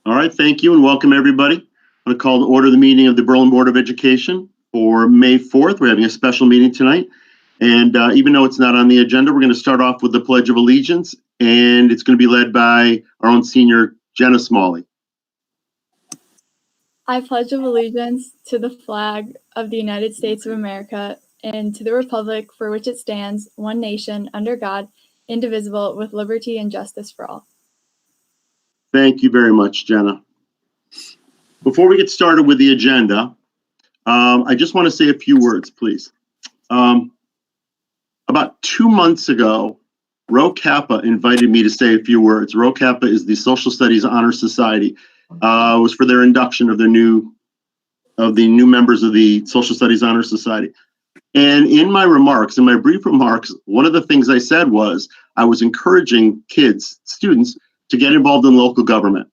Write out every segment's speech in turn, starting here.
All right, thank you and welcome everybody. I'm going to call to order the meeting of the Berlin Board of Education for May 4th. We're having a special meeting tonight. And even though it's not on the agenda, we're going to start off with the Pledge of Allegiance, and it's going to be led by our own senior, Jenna Smalley. I pledge of allegiance to the flag of the United States of America and to the republic for which it stands, one nation, under God, indivisible, with liberty and justice for all. Thank you very much, Jenna. Before we get started with the agenda, I just want to say a few words, please. About 2 months ago, Rho Kappa invited me to say a few words. Rho Kappa is the Social Studies Honor Society. It was for their induction of the new members of the Social Studies Honor Society. And in my brief remarks, one of the things I said was I was encouraging students, to get involved in local government.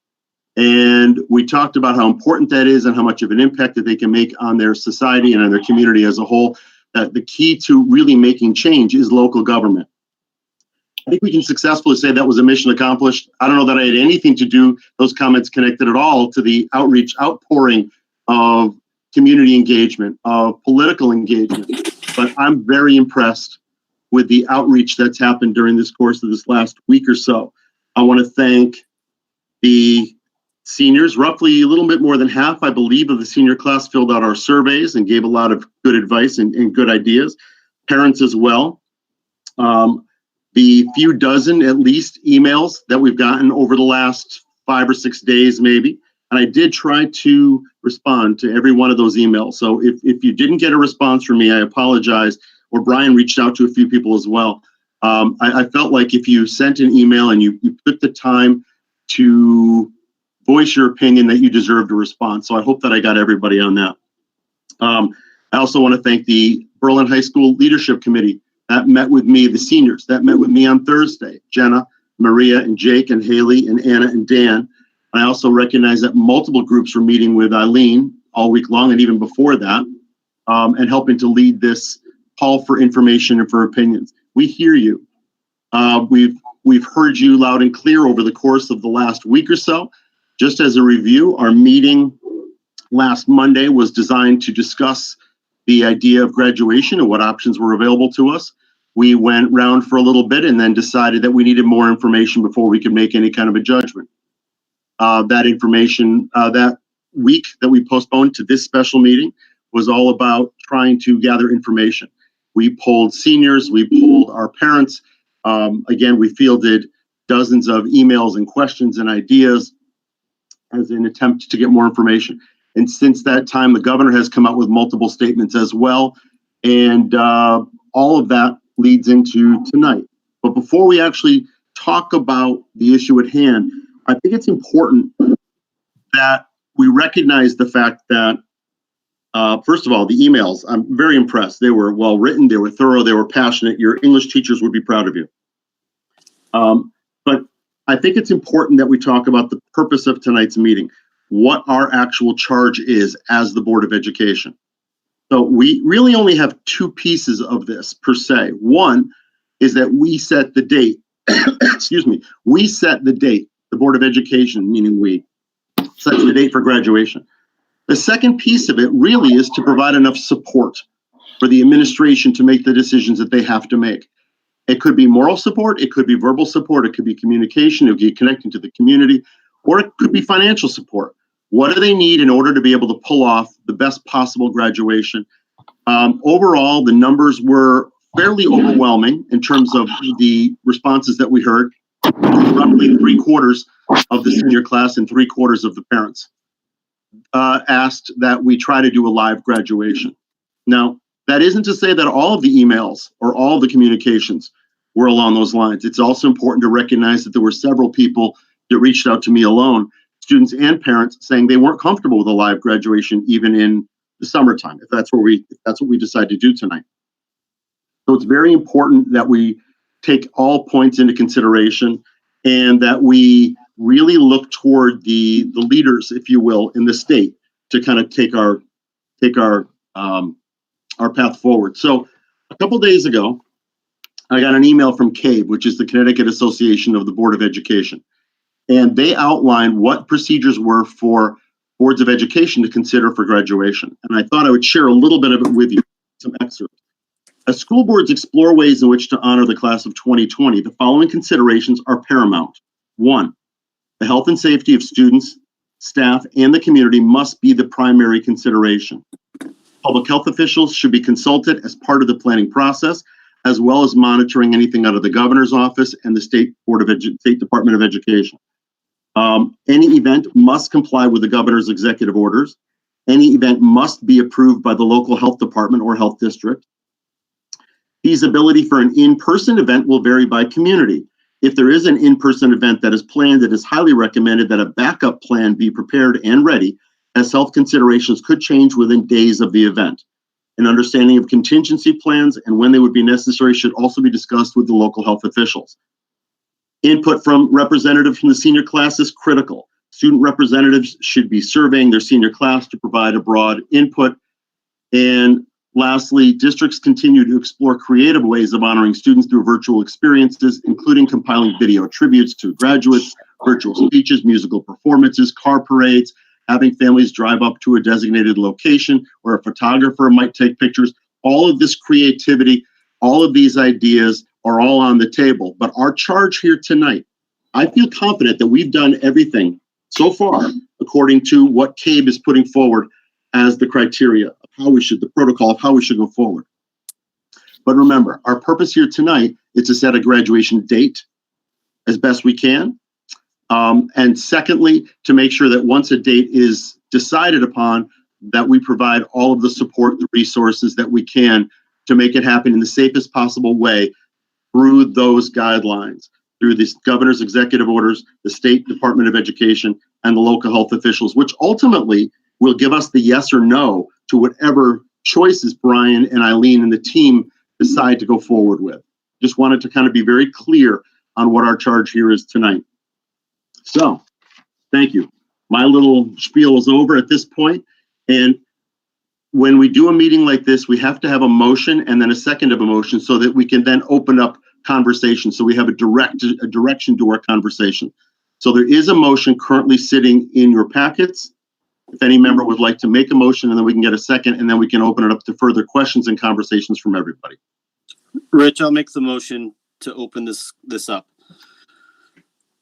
And we talked about how important that is and how much of an impact that they can make on their society and on their community as a whole. That the key to really making change is local government. I think we can successfully say that was a mission accomplished. I don't know that I had anything to do, those comments connected at all to the outpouring of community engagement, of political engagement. But I'm very impressed with the outreach that's happened during this course of this last week or so. I want to thank the seniors. Roughly a little bit more than half, I believe, of the senior class filled out our surveys and gave a lot of good advice and good ideas. Parents as well. The few dozen, at least, emails that we've gotten over the last 5 or 6 days, maybe. And I did try to respond to every one of those emails. So if you didn't get a response from me, I apologize. Or Brian reached out to a few people as well. I felt like if you sent an email and you took the time to voice your opinion, that you deserved a response. So I hope that I got everybody on that. I also want to thank the Berlin High School Leadership Committee that met with me, the seniors that met with me on Thursday, Jenna, Maria, and Jake, and Haley, and Anna, and Dan. I also recognize that multiple groups were meeting with Eileen all week long and even before that, and helping to lead this call for information and for opinions. We hear you. We've heard you loud and clear over the course of the last week or so. Just as a review, our meeting last Monday was designed to discuss the idea of graduation and what options were available to us. We went round for a little bit and then decided that we needed more information before we could make any kind of a judgment. That information, that week that we postponed to this special meeting, was all about trying to gather information. We polled seniors, we polled our parents. Again, we fielded dozens of emails and questions and ideas as an attempt to get more information. And since that time, the governor has come out with multiple statements as well. And all of that leads into tonight. But before we actually talk about the issue at hand, I think it's important that we recognize the fact that, first of all, the emails, I'm very impressed. They were well written, they were thorough, they were passionate. Your English teachers would be proud of you. But I think it's important that we talk about the purpose of tonight's meeting, what our actual charge is as the Board of Education. So we really only have two pieces of this per se. One is that we set the date, we set the date, the Board of Education, meaning we, set the date for graduation. The second piece of it really is to provide enough support for the administration to make the decisions that they have to make. It could be moral support, it could be verbal support, it could be communication, it could be connecting to the community, or it could be financial support. What do they need in order to be able to pull off the best possible graduation? Overall, the numbers were fairly overwhelming in terms of the responses that we heard. Roughly 3/4 of the senior class and 3/4 of the parents asked that we try to do a live graduation. Now, that isn't to say that all of the emails or all of the communications were along those lines. It's also important to recognize that there were several people that reached out to me alone, students and parents, saying they weren't comfortable with a live graduation even in the summertime, if that's what we decide to do tonight. So it's very important that we take all points into consideration and that we really look toward the leaders, if you will, in the state to kind of take our path forward. So a couple days ago, I got an email from CABE, which is the Connecticut Association of the Board of Education. And they outlined what procedures were for boards of education to consider for graduation. And I thought I would share a little bit of it with you, some excerpts. As school boards explore ways in which to honor the class of 2020, the following considerations are paramount. One, the health and safety of students, staff, and the community must be the primary consideration. Public health officials should be consulted as part of the planning process, as well as monitoring anything out of the governor's office and the State Department of Education. Any event must comply with the governor's executive orders. Any event must be approved by the local health department or health district. Feasibility for an in-person event will vary by community. If there is an in-person event that is planned, it is highly recommended that a backup plan be prepared and ready, as health considerations could change within days of the event. An understanding of contingency plans and when they would be necessary should also be discussed with the local health officials. Input from representatives from the senior class is critical. Student representatives should be surveying their senior class to provide a broad input. And lastly, districts continue to explore creative ways of honoring students through virtual experiences, including compiling video tributes to graduates, virtual speeches, musical performances, car parades, having families drive up to a designated location where a photographer might take pictures. All of this creativity, all of these ideas are all on the table. But our charge here tonight, I feel confident that we've done everything so far according to what CABE is putting forward as the criteria of how we should, the protocol of how we should go forward. But remember, our purpose here tonight is to set a graduation date as best we can. And secondly, to make sure that once a date is decided upon, that we provide all of the support, the resources that we can to make it happen in the safest possible way through those guidelines, through the governor's executive orders, the State Department of Education, and the local health officials, which ultimately will give us the yes or no to whatever choices Brian and Eileen and the team decide to go forward with. Just wanted to kind of be very clear on what our charge here is tonight. So, thank you. My little spiel is over at this point. And when we do a meeting like this, we have to have a motion and then a second of a motion so that we can then open up conversation. So we have a direction to our conversation. So there is a motion currently sitting in your packets. If any member would like to make a motion, and then we can get a second, and then we can open it up to further questions and conversations from everybody. Rich, I'll make the motion to open this up.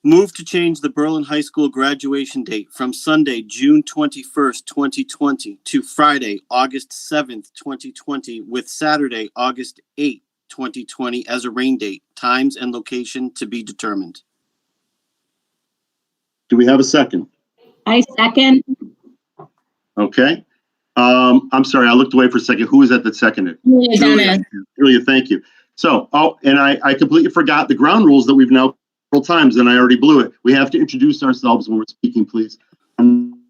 Move to change the Berlin High School graduation date from Sunday, June 21st, 2020 to Friday, August 7th, 2020 with Saturday, August 8th, 2020 as a rain date. Times and location to be determined. Do we have a second? I second. Okay. I'm sorry, I looked away for a second. Who was that seconded? Julia, thank you. So, and I completely forgot the ground rules that we've now several times, and I already blew it. We have to introduce ourselves when we're speaking, please. I'm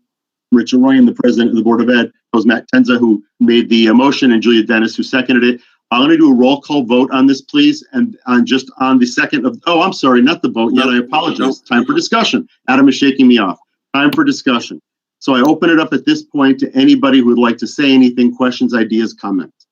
Richard Roy, I'm the president of the Board of Ed. That was Matt Tenza who made the motion, and Julia Dennis who seconded it. I'm going to do a roll call vote on this, please, and on the second of, I'm sorry, not the vote yet. I apologize. Time for discussion. Adam is shaking me off. Time for discussion. So I open it up at this point to anybody who would like to say anything, questions, ideas, comments.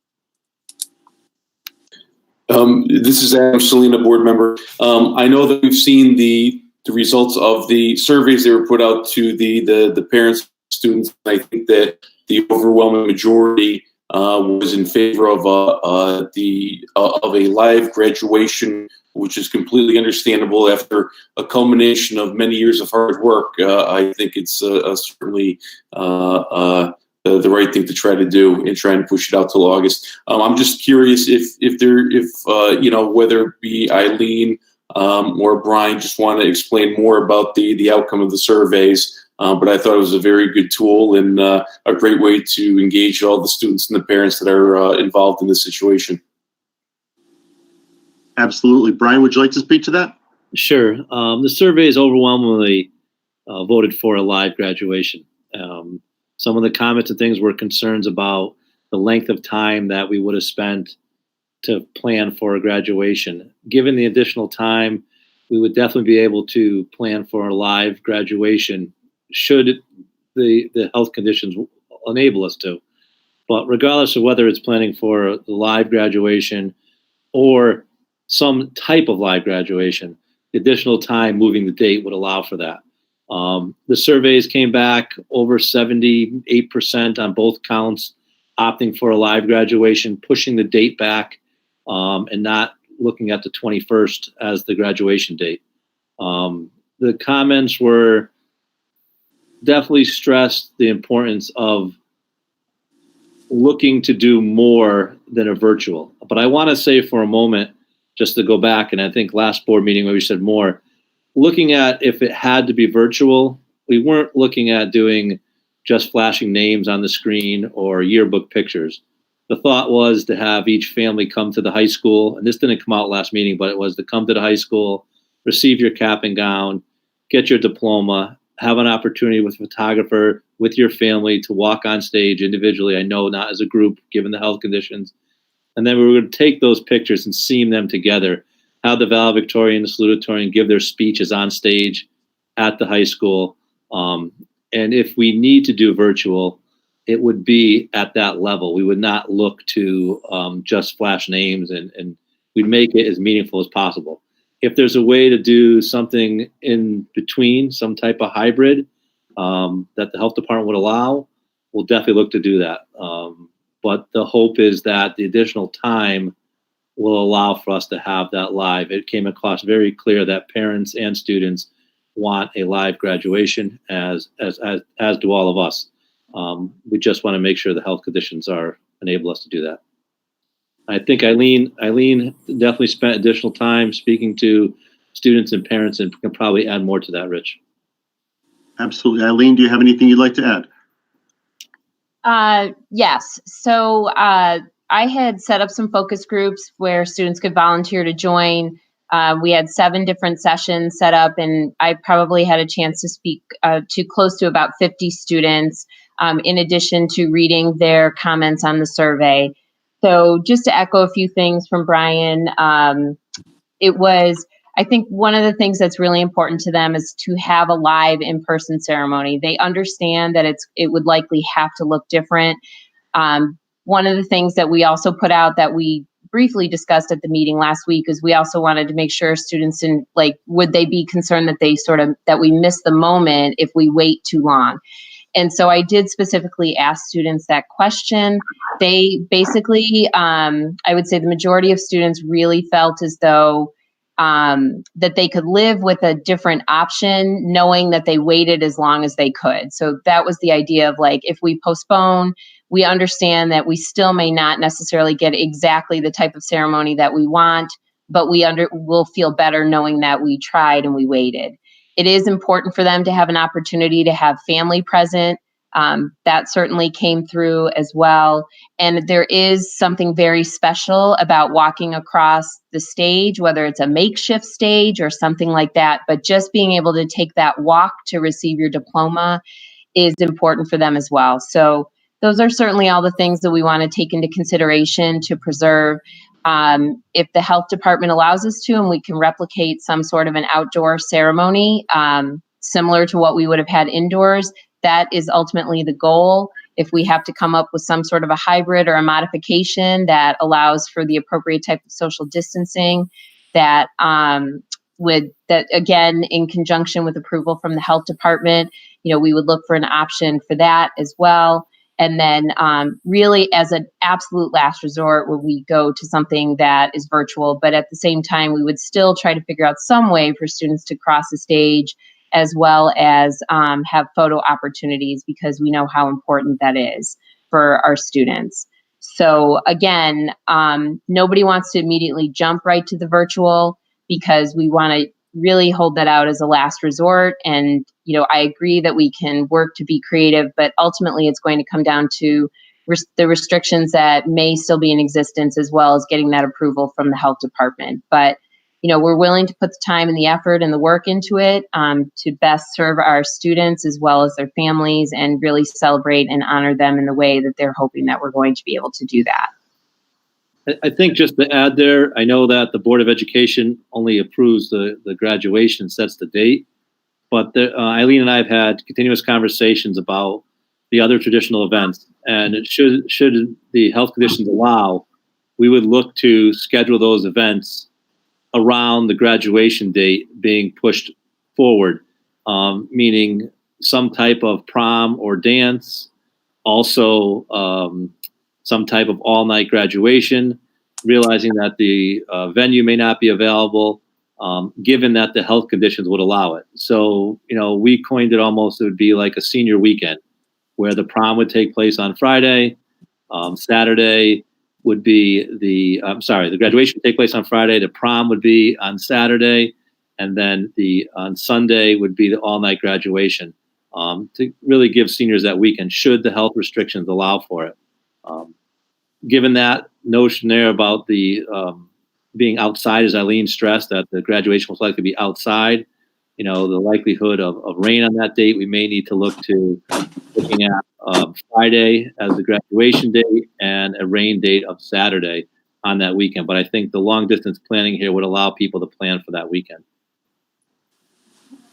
This is Adam Selena, board member. I know that we've seen the results of the surveys that were put out to the parents, students. I think that the overwhelming majority was in favor of a live graduation, which is completely understandable after a culmination of many years of hard work. I think it's certainly the right thing to try to do and try and push it out till August. I'm just curious if whether it be Eileen or Brian just want to explain more about the outcome of the surveys. But I thought it was a very good tool and a great way to engage all the students and the parents that are involved in this situation. Absolutely. Brian, would you like to speak to that? Sure. The surveys overwhelmingly voted for a live graduation. Some of the comments and things were concerns about the length of time that we would have spent to plan for a graduation. Given the additional time, we would definitely be able to plan for a live graduation should the health conditions enable us to. But regardless of whether it's planning for the live graduation or some type of live graduation, additional time moving the date would allow for that. The surveys came back over 78% on both counts, opting for a live graduation, pushing the date back, and not looking at the 21st as the graduation date. The comments were definitely stressed the importance of looking to do more than a virtual. But I want to say for a moment, just to go back, and I think last board meeting where we said more, looking at if it had to be virtual, we weren't looking at doing just flashing names on the screen or yearbook pictures. The thought was to have each family come to the high school, and this didn't come out last meeting, but it was to come to the high school, receive your cap and gown, get your diploma, have an opportunity with a photographer, with your family to walk on stage individually. I know not as a group, given the health conditions. And then we were going to take those pictures and seam them together, have the valedictorian, the salutatorian give their speeches on stage at the high school. And if we need to do virtual, it would be at that level. We would not look to just flash names, and we'd make it as meaningful as possible. If there's a way to do something in between, some type of hybrid that the health department would allow, we'll definitely look to do that. But the hope is that the additional time will allow for us to have that live. It came across very clear that parents and students want a live graduation, as do all of us. We just want to make sure the health conditions enable us to do that. I think Eileen definitely spent additional time speaking to students and parents, and can probably add more to that, Rich. Absolutely. Eileen, do you have anything you'd like to add? Yes. So I had set up some focus groups where students could volunteer to join. We had 7 different sessions set up, and I probably had a chance to speak to close to about 50 students, in addition to reading their comments on the survey. So just to echo a few things from Brian, I think one of the things that's really important to them is to have a live in-person ceremony. They understand that it would likely have to look different. One of the things that we also put out that we briefly discussed at the meeting last week is we also wanted to make sure students would they be concerned that we miss the moment if we wait too long. And so I did specifically ask students that question. They basically, I would say the majority of students really felt as though that they could live with a different option, knowing that they waited as long as they could. So that was the idea of if we postpone, we understand that we still may not necessarily get exactly the type of ceremony that we want, but we'll feel better knowing that we tried and we waited. It is important for them to have an opportunity to have family present. That certainly came through as well. And there is something very special about walking across the stage, whether it's a makeshift stage or something like that. But just being able to take that walk to receive your diploma is important for them as well. So those are certainly all the things that we want to take into consideration to preserve. If the health department allows us to, and we can replicate some sort of an outdoor ceremony, similar to what we would have had indoors, that is ultimately the goal. If we have to come up with some sort of a hybrid or a modification that allows for the appropriate type of social distancing, that again, in conjunction with approval from the health department, we would look for an option for that as well. And then really as an absolute last resort, would we go to something that is virtual, but at the same time, we would still try to figure out some way for students to cross the stage, as well as have photo opportunities, because we know how important that is for our students. So again, nobody wants to immediately jump right to the virtual, because we want to really hold that out as a last resort. And, I agree that we can work to be creative, but ultimately it's going to come down to the restrictions that may still be in existence, as well as getting that approval from the health department. But, we're willing to put the time and the effort and the work into it to best serve our students as well as their families, and really celebrate and honor them in the way that they're hoping that we're going to be able to do that. I think just to add there, I know that the Board of Education only approves the graduation, sets the date, but Eileen and I have had continuous conversations about the other traditional events, and should the health conditions allow, we would look to schedule those events around the graduation date being pushed forward, meaning some type of prom or dance, also some type of all-night graduation, realizing that the venue may not be available, given that the health conditions would allow it. So, we coined it almost, it would be like a senior weekend where the prom would take place on Friday. Saturday would be the graduation would take place on Friday. The prom would be on Saturday. And then on Sunday would be the all-night graduation, to really give seniors that weekend, should the health restrictions allow for it. Given that notion there about the being outside, as Eileen stressed, that the graduation was likely to be outside, the likelihood of rain on that date, we may need to looking at Friday as the graduation date and a rain date of Saturday on that weekend. But I think the long distance planning here would allow people to plan for that weekend.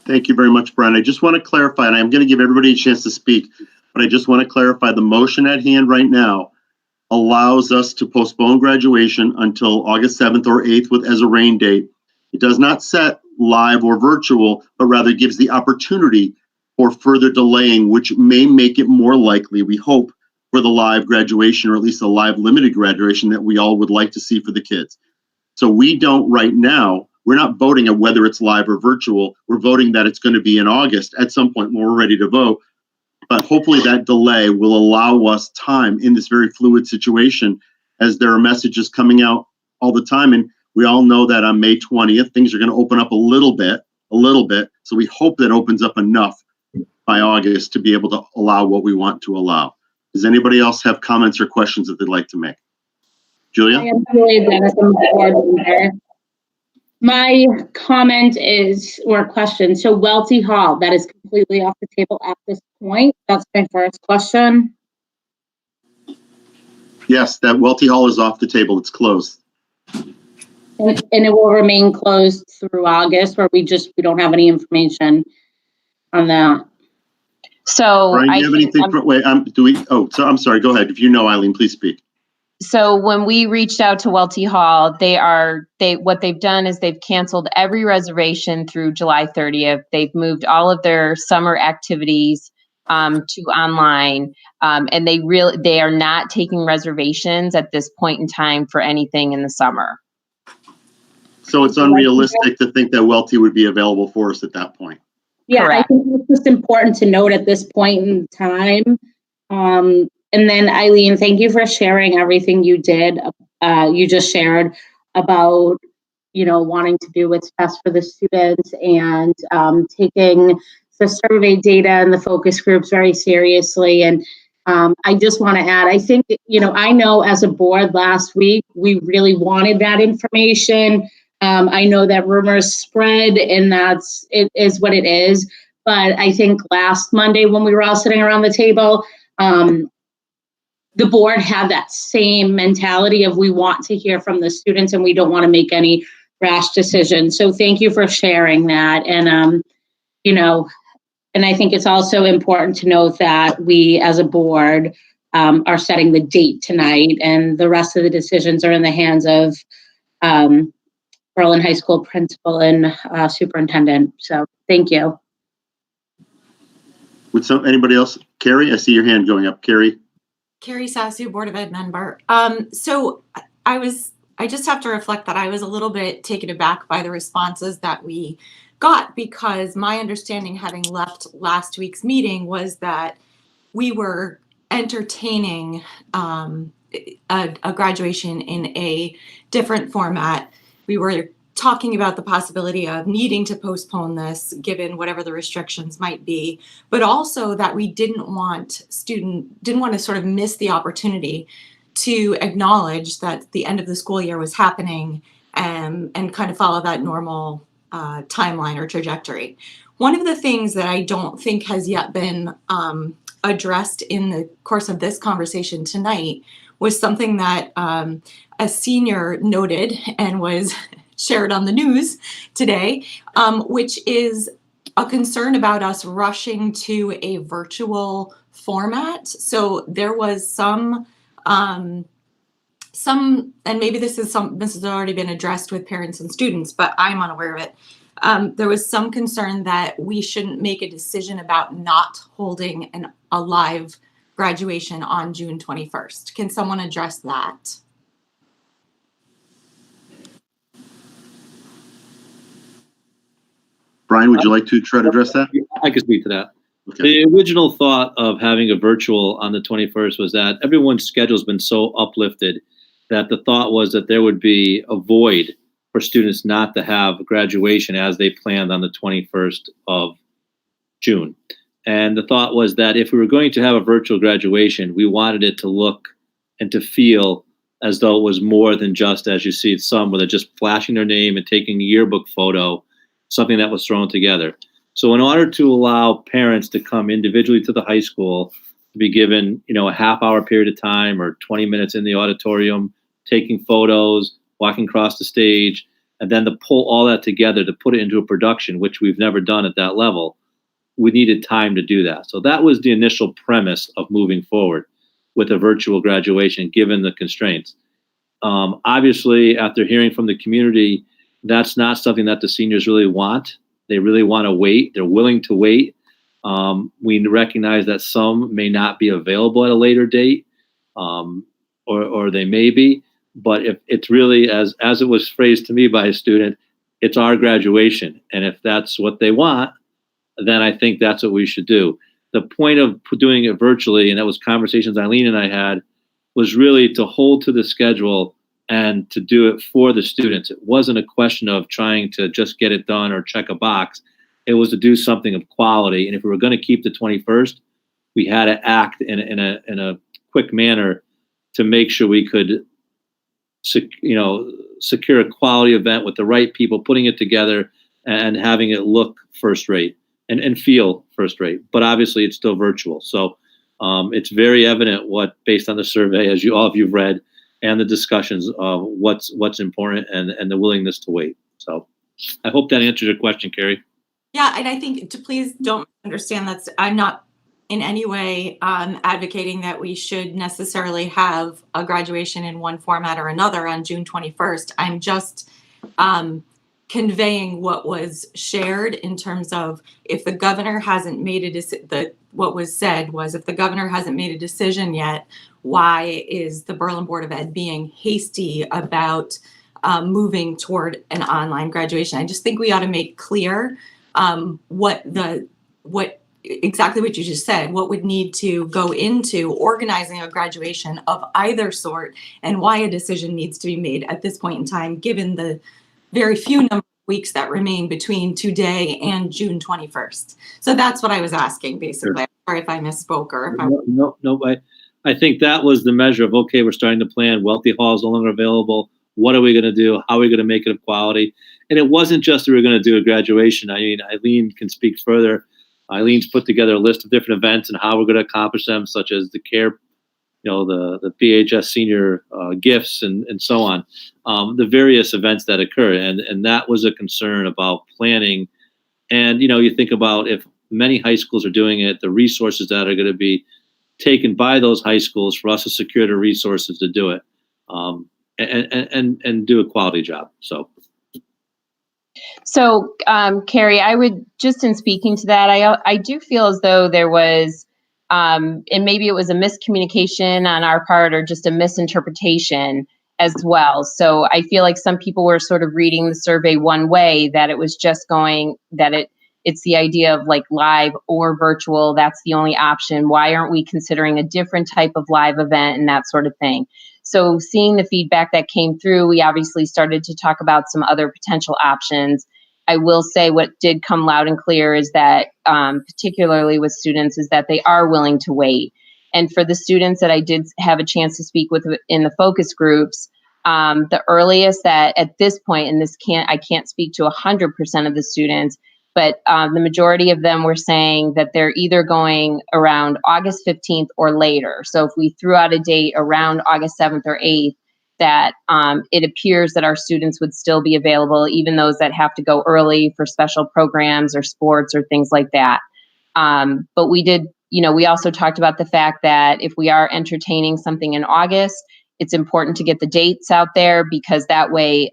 Thank you very much, Brian. I just want to clarify, and I'm going to give everybody a chance to speak, but I just want to clarify the motion at hand right now allows us to postpone graduation until August 7th or 8th as a rain date. It does not set live or virtual, but rather gives the opportunity for further delaying, which may make it more likely, we hope, for the live graduation, or at least a live limited graduation that we all would like to see for the kids. So we don't right now, we're not voting on whether it's live or virtual. We're voting that it's going to be in August at some point when we're ready to vote. But hopefully that delay will allow us time in this very fluid situation, as there are messages coming out all the time. And we all know that on May 20th, things are going to open up a little bit. So we hope that opens up enough by August to be able to allow what we want to allow. Does anybody else have comments or questions that they'd like to make? Julia? I am Julia Dennis, I'm the board member. My comment or question, so Welty Hall, that is completely off the table at this point? That's my first question. Yes, that Welty Hall is off the table. It's closed. And it will remain closed through August, or we don't have any information on that? So Brian, do you have anything? I'm sorry, go ahead. If you know, Eileen, please speak. So when we reached out to Welty Hall, what they've done is they've canceled every reservation through July 30th. They've moved all of their summer activities to online, and they are not taking reservations at this point in time for anything in the summer. So it's unrealistic to think that Welty would be available for us at that point. Yeah, Correct. I think it's just important to note at this point in time. And then Eileen, thank you for sharing everything you did. You just shared about, wanting to do what's best for the students and taking the survey data and the focus groups very seriously. And I just want to add, I think, I know as a board last week, we really wanted that information. I know that rumors spread, and it is what it is. But I think last Monday when we were all sitting around the table, the board had that same mentality of we want to hear from the students and we don't want to make any rash decisions. So thank you for sharing that. And, and I think it's also important to note that we as a board are setting the date tonight, and the rest of the decisions are in the hands of Berlin High School principal and superintendent. So thank you. Would anybody else? Carrie, I see your hand going up. Carrie Sassu, Board of Ed member. So I just have to reflect that I was a little bit taken aback by the responses that we got, because my understanding, having left last week's meeting, was that we were entertaining a graduation in a different format. We were talking about the possibility of needing to postpone this given whatever the restrictions might be, but also that we didn't want to sort of miss the opportunity to acknowledge that the end of the school year was happening, and kind of follow that normal timeline or trajectory. One of the things that I don't think has yet been addressed in the course of this conversation tonight was something that a senior noted and was shared on the news today, which is a concern about us rushing to a virtual format. So there was some and maybe this has already been addressed with parents and students, but I'm unaware of it. There was some concern that we shouldn't make a decision about not holding a live graduation on June 21st. Can someone address that? Brian, would you like to try to address that? I can speak to that. Okay. The original thought of having a virtual on the 21st was that everyone's schedule has been so uplifted that the thought was that there would be a void for students not to have graduation as they planned on the 21st of June. And the thought was that if we were going to have a virtual graduation, we wanted it to look and to feel as though it was more than just, as you see some, where they're just flashing their name and taking a yearbook photo, something that was thrown together. So in order to allow parents to come individually to the high school, to be given, a half-hour period of time or 20 minutes in the auditorium, taking photos, walking across the stage, and then to pull all that together to put it into a production, which we've never done at that level, we needed time to do that. So that was the initial premise of moving forward with a virtual graduation, given the constraints. Obviously, after hearing from the community, that's not something that the seniors really want. They really want to wait. They're willing to wait. We recognize that some may not be available at a later date, or they may be. But if it's really, as it was phrased to me by a student, it's our graduation. And if that's what they want, then I think that's what we should do. The point of doing it virtually, and that was conversations Eileen and I had, was really to hold to the schedule and to do it for the students. It wasn't a question of trying to just get it done or check a box. It was to do something of quality. And if we were going to keep the 21st, we had to act in a quick manner to make sure we could secure a quality event with the right people, putting it together and having it look first rate and feel first rate. But obviously it's still virtual. So it's very evident based on the survey, as all of you've read, and the discussions of what's important and the willingness to wait. So I hope that answers your question, Carrie. Yeah, and I think please don't understand I'm not in any way advocating that we should necessarily have a graduation in one format or another on June 21st. I'm just conveying what was shared in terms of if the governor hasn't made a decision. What was said was if the governor hasn't made a decision yet, why is the Berlin Board of Ed being hasty about moving toward an online graduation? I just think we ought to make clear exactly what you just said, what would need to go into organizing a graduation of either sort, and why a decision needs to be made at this point in time, given the very few number of weeks that remain between today and June 21st. So that's what I was asking, basically. Sure. Sorry if I misspoke or if No. I think that was the measure of, okay, we're starting to plan. Wealthy Hall is no longer available. What are we going to do? How are we going to make it of quality? And it wasn't just that we were going to do a graduation. I mean, Eileen can speak further. Eileen's put together a list of different events and how we're going to accomplish them, such as the care, the BHS senior gifts and so on, the various events that occur. And that was a concern about planning. And, you think about if many high schools are doing it, the resources that are going to be taken by those high schools for us to secure the resources to do it and do a quality job. So, Carrie, I would just in speaking to that, I do feel as though there was, and maybe it was a miscommunication on our part or just a misinterpretation as well. So I feel like some people were sort of reading the survey one way, that it was just it's the idea of like live or virtual. That's the only option. Why aren't we considering a different type of live event and that sort of thing? So seeing the feedback that came through, we obviously started to talk about some other potential options. I will say what did come loud and clear is that, particularly with students, is that they are willing to wait. And for the students that I did have a chance to speak with in the focus groups, the earliest that at this point, and I can't speak to 100% of the students, but the majority of them were saying that they're either going around August 15th or later. So if we threw out a date around August 7th or 8th, that it appears that our students would still be available, even those that have to go early for special programs or sports or things like that. But we did, we also talked about the fact that if we are entertaining something in August, it's important to get the dates out there, because that way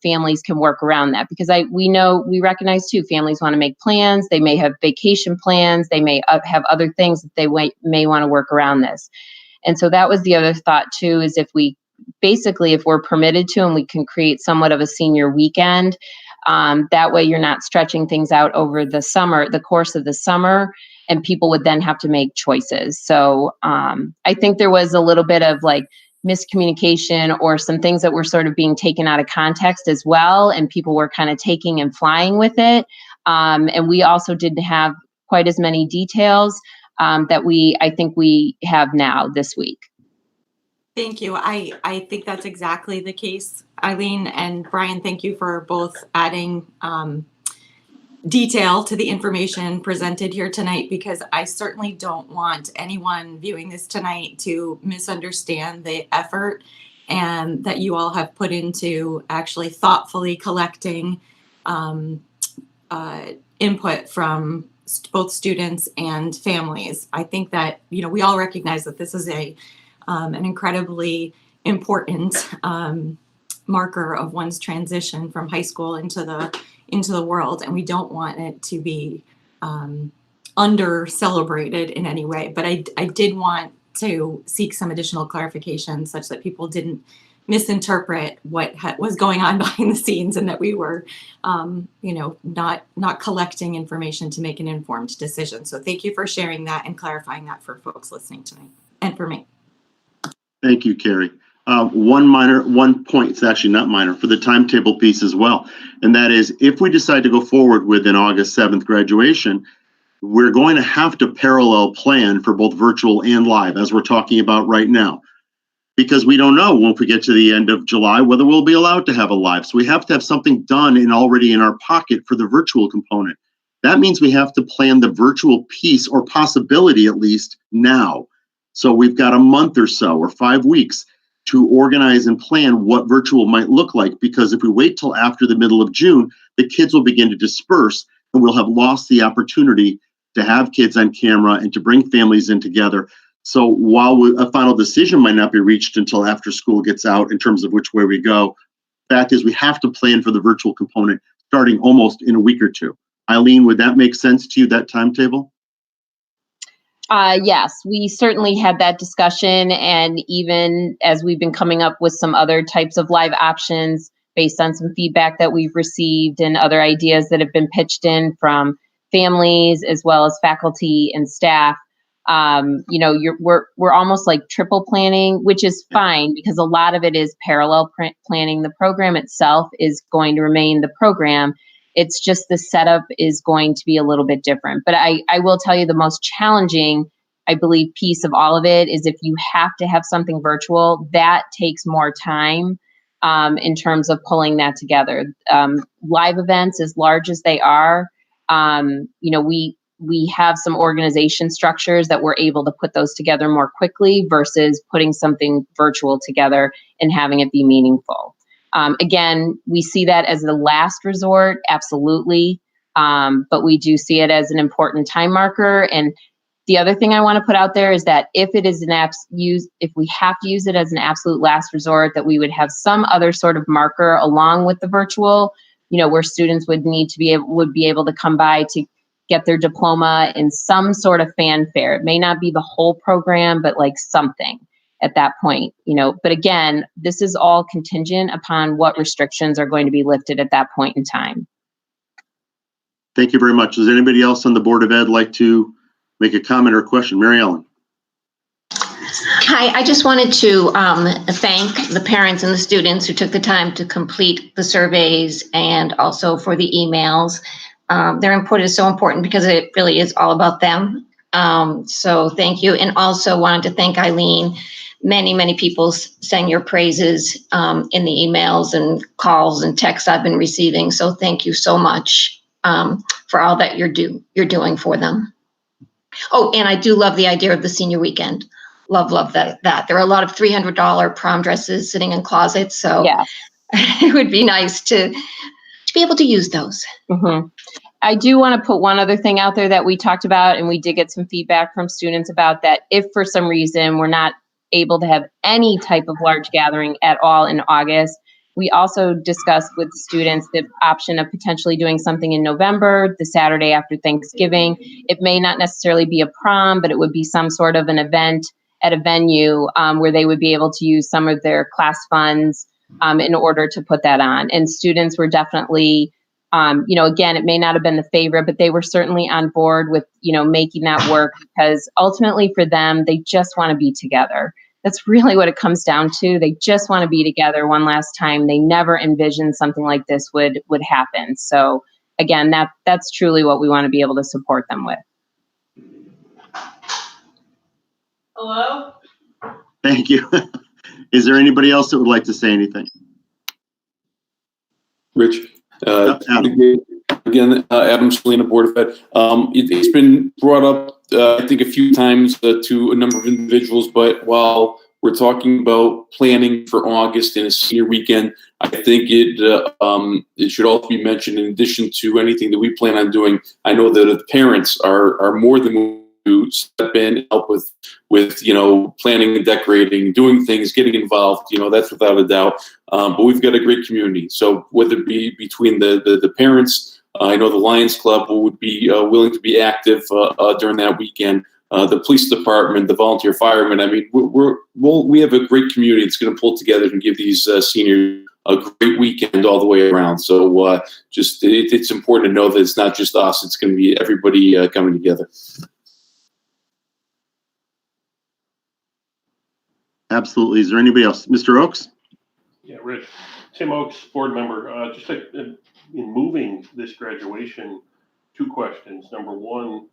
families can work around that. Because we recognize too, families want to make plans. They may have vacation plans. They may have other things that they may want to work around this. And so that was the other thought too, is if we're permitted to, and we can create somewhat of a senior weekend, that way you're not stretching things out over the course of the summer, and people would then have to make choices. So I think there was a little bit of like miscommunication, or some things that were sort of being taken out of context as well, and people were kind of taking and flying with it. And we also didn't have quite as many details that I think we have now this week. Thank you. I think that's exactly the case, Eileen and Brian. Thank you for both adding detail to the information presented here tonight, because I certainly don't want anyone viewing this tonight to misunderstand the effort and that you all have put into actually thoughtfully collecting input from both students and families. I think that, we all recognize that this is an incredibly important marker of one's transition from high school into the world, and we don't want it to be under celebrated in any way. But I did want to seek some additional clarification such that people didn't misinterpret what was going on behind the scenes, and that we were not collecting information to make an informed decision. So thank you for sharing that and clarifying that for folks listening tonight, and for me. Thank you, Carrie. One point, it's actually not minor, for the timetable piece as well. And that is, if we decide to go forward with an August 7th graduation, we're going to have to parallel plan for both virtual and live, as we're talking about right now, because we don't know when we get to the end of July whether we'll be allowed to have a live. So we have to have something done and already in our pocket for the virtual component. That means we have to plan the virtual piece, or possibility at least, now. So we've got a month or so, or 5 weeks, to organize and plan what virtual might look like, because if we wait till after the middle of June, the kids will begin to disperse, and we'll have lost the opportunity to have kids on camera and to bring families in together. So while a final decision might not be reached until after school gets out in terms of which way we go, fact is we have to plan for the virtual component starting almost in a week or two. Eileen, would that make sense to you, that timetable? Yes, we certainly had that discussion, and even as we've been coming up with some other types of live options based on some feedback that we've received and other ideas that have been pitched in from families as well as faculty and staff, we're almost like triple planning, which is fine, because a lot of it is parallel planning. The program itself is going to remain the program. It's just the setup is going to be a little bit different. But I will tell you, the most challenging, I believe, piece of all of it is if you have to have something virtual, that takes more time in terms of pulling that together. Live events, as large as they are, we have some organization structures that we're able to put those together more quickly versus putting something virtual together and having it be meaningful. Again, we see that as the last resort, absolutely. But we do see it as an important time marker. And the other thing I want to put out there is that if it is if we have to use it as an absolute last resort, that we would have some other sort of marker along with the virtual, where students would be able to come by to get their diploma in some sort of fanfare. It may not be the whole program, but like something at that point, but again, this is all contingent upon what restrictions are going to be lifted at that point in time. Thank you very much. Does anybody else on the Board of Ed like to make a comment or a question? Mary Ellen. Hi, I just wanted to thank the parents and the students who took the time to complete the surveys, and also for the emails. Their input is so important because it really is all about them. So thank you. And also wanted to thank Eileen. Many people sang your praises in the emails and calls and texts I've been receiving. So thank you so much for all that you're doing for them. Oh, and I do love the idea of the senior weekend. Love that. There are a lot of $300 prom dresses sitting in closets. So yeah. It would be nice to be able to use those. Mm-hmm. I do want to put one other thing out there that we talked about, and we did get some feedback from students about that. If for some reason we're not able to have any type of large gathering at all in August. We also discussed with the students the option of potentially doing something in November, the Saturday after Thanksgiving. It may not necessarily be a prom, but it would be some sort of an event at a venue where they would be able to use some of their class funds in order to put that on. And students were definitely, again, it may not have been the favorite, but they were certainly on board with, making that work, because ultimately for them, they just want to be together. That's really what it comes down to. They just want to be together one last time. They never envisioned something like this would happen. So again, that's truly what we want to be able to support them with. Hello? Thank you. Is there anybody else that would like to say anything? Rich, Adam. again, Adam Selena, Board of Ed. It's been brought up, I think, a few times to a number of individuals, but while we're talking about planning for August and a senior weekend, I think it should also be mentioned, in addition to anything that we plan on doing. I know that the parents are more than willing to step in and help with planning and decorating, doing things, getting involved. That's without a doubt. But we've got a great community. So whether it be between the parents, I know the Lions Club would be willing to be active during that weekend. The police department, the volunteer firemen. I mean, we have a great community that's going to pull together and give these seniors a great weekend all the way around. So it's important to know that it's not just us; it's going to be everybody coming together. Absolutely. Is there anybody else? Mr. Oakes? Yeah, Rich. Tim Oakes, board member. In moving this graduation, 2 questions. Number one,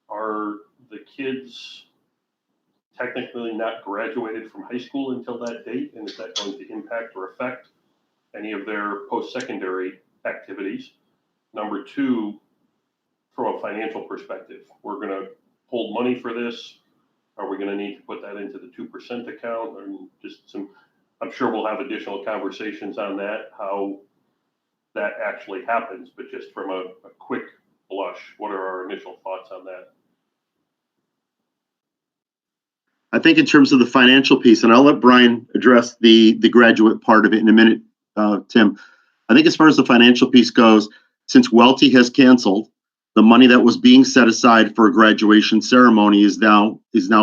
are the kids technically not graduated from high school until that date? And is that going to impact or affect any of their post-secondary activities? Number 2, from a financial perspective, we're going to hold money for this. Are we going to need to put that into the 2% account? And I'm sure we'll have additional conversations on that, how that actually happens, but just from a quick blush, what are our initial thoughts on that? I think in terms of the financial piece, and I'll let Brian address the graduate part of it in a minute, Tim. I think as far as the financial piece goes, since Welty has canceled, the money that was being set aside for a graduation ceremony is now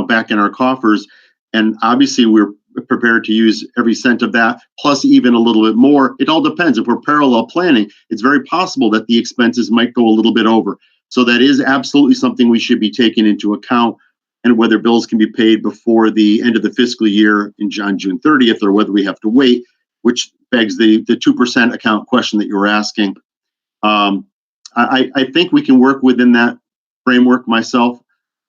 back in our coffers. And obviously we're prepared to use every cent of that, plus even a little bit more. It all depends. If we're parallel planning, it's very possible that the expenses might go a little bit over. So that is absolutely something we should be taking into account, and whether bills can be paid before the end of the fiscal year on June 30th, or whether we have to wait, which begs the 2% account question that you were asking. I think we can work within that framework myself.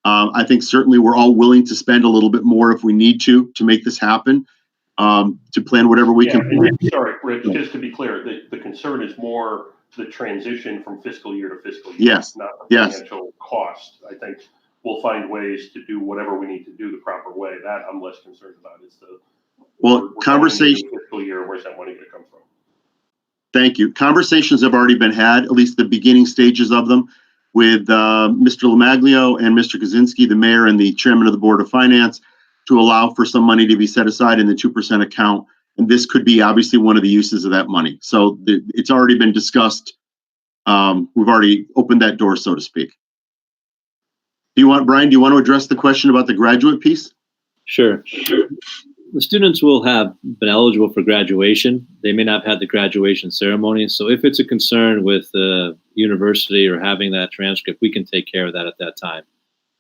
I think certainly we're all willing to spend a little bit more if we need to make this happen, to plan whatever we can. Sorry, Rich, just to be clear, the concern is more the transition from fiscal year to fiscal year, yes, not the financial cost. I think we'll find ways to do whatever we need to do the proper way. That I'm less concerned about. It's we're conversation fiscal year. Where's that money going to come from? Thank you. Conversations have already been had, at least the beginning stages of them, with Mr. Lamaglio and Mr. Kaczynski, the mayor and the chairman of the Board of Finance, to allow for some money to be set aside in the 2% account. And this could be obviously one of the uses of that money. So it's already been discussed. We've already opened that door, so to speak. Brian, do you want to address the question about the graduate piece? Sure. The students will have been eligible for graduation. They may not have had the graduation ceremony. So if it's a concern with the university or having that transcript, we can take care of that at that time.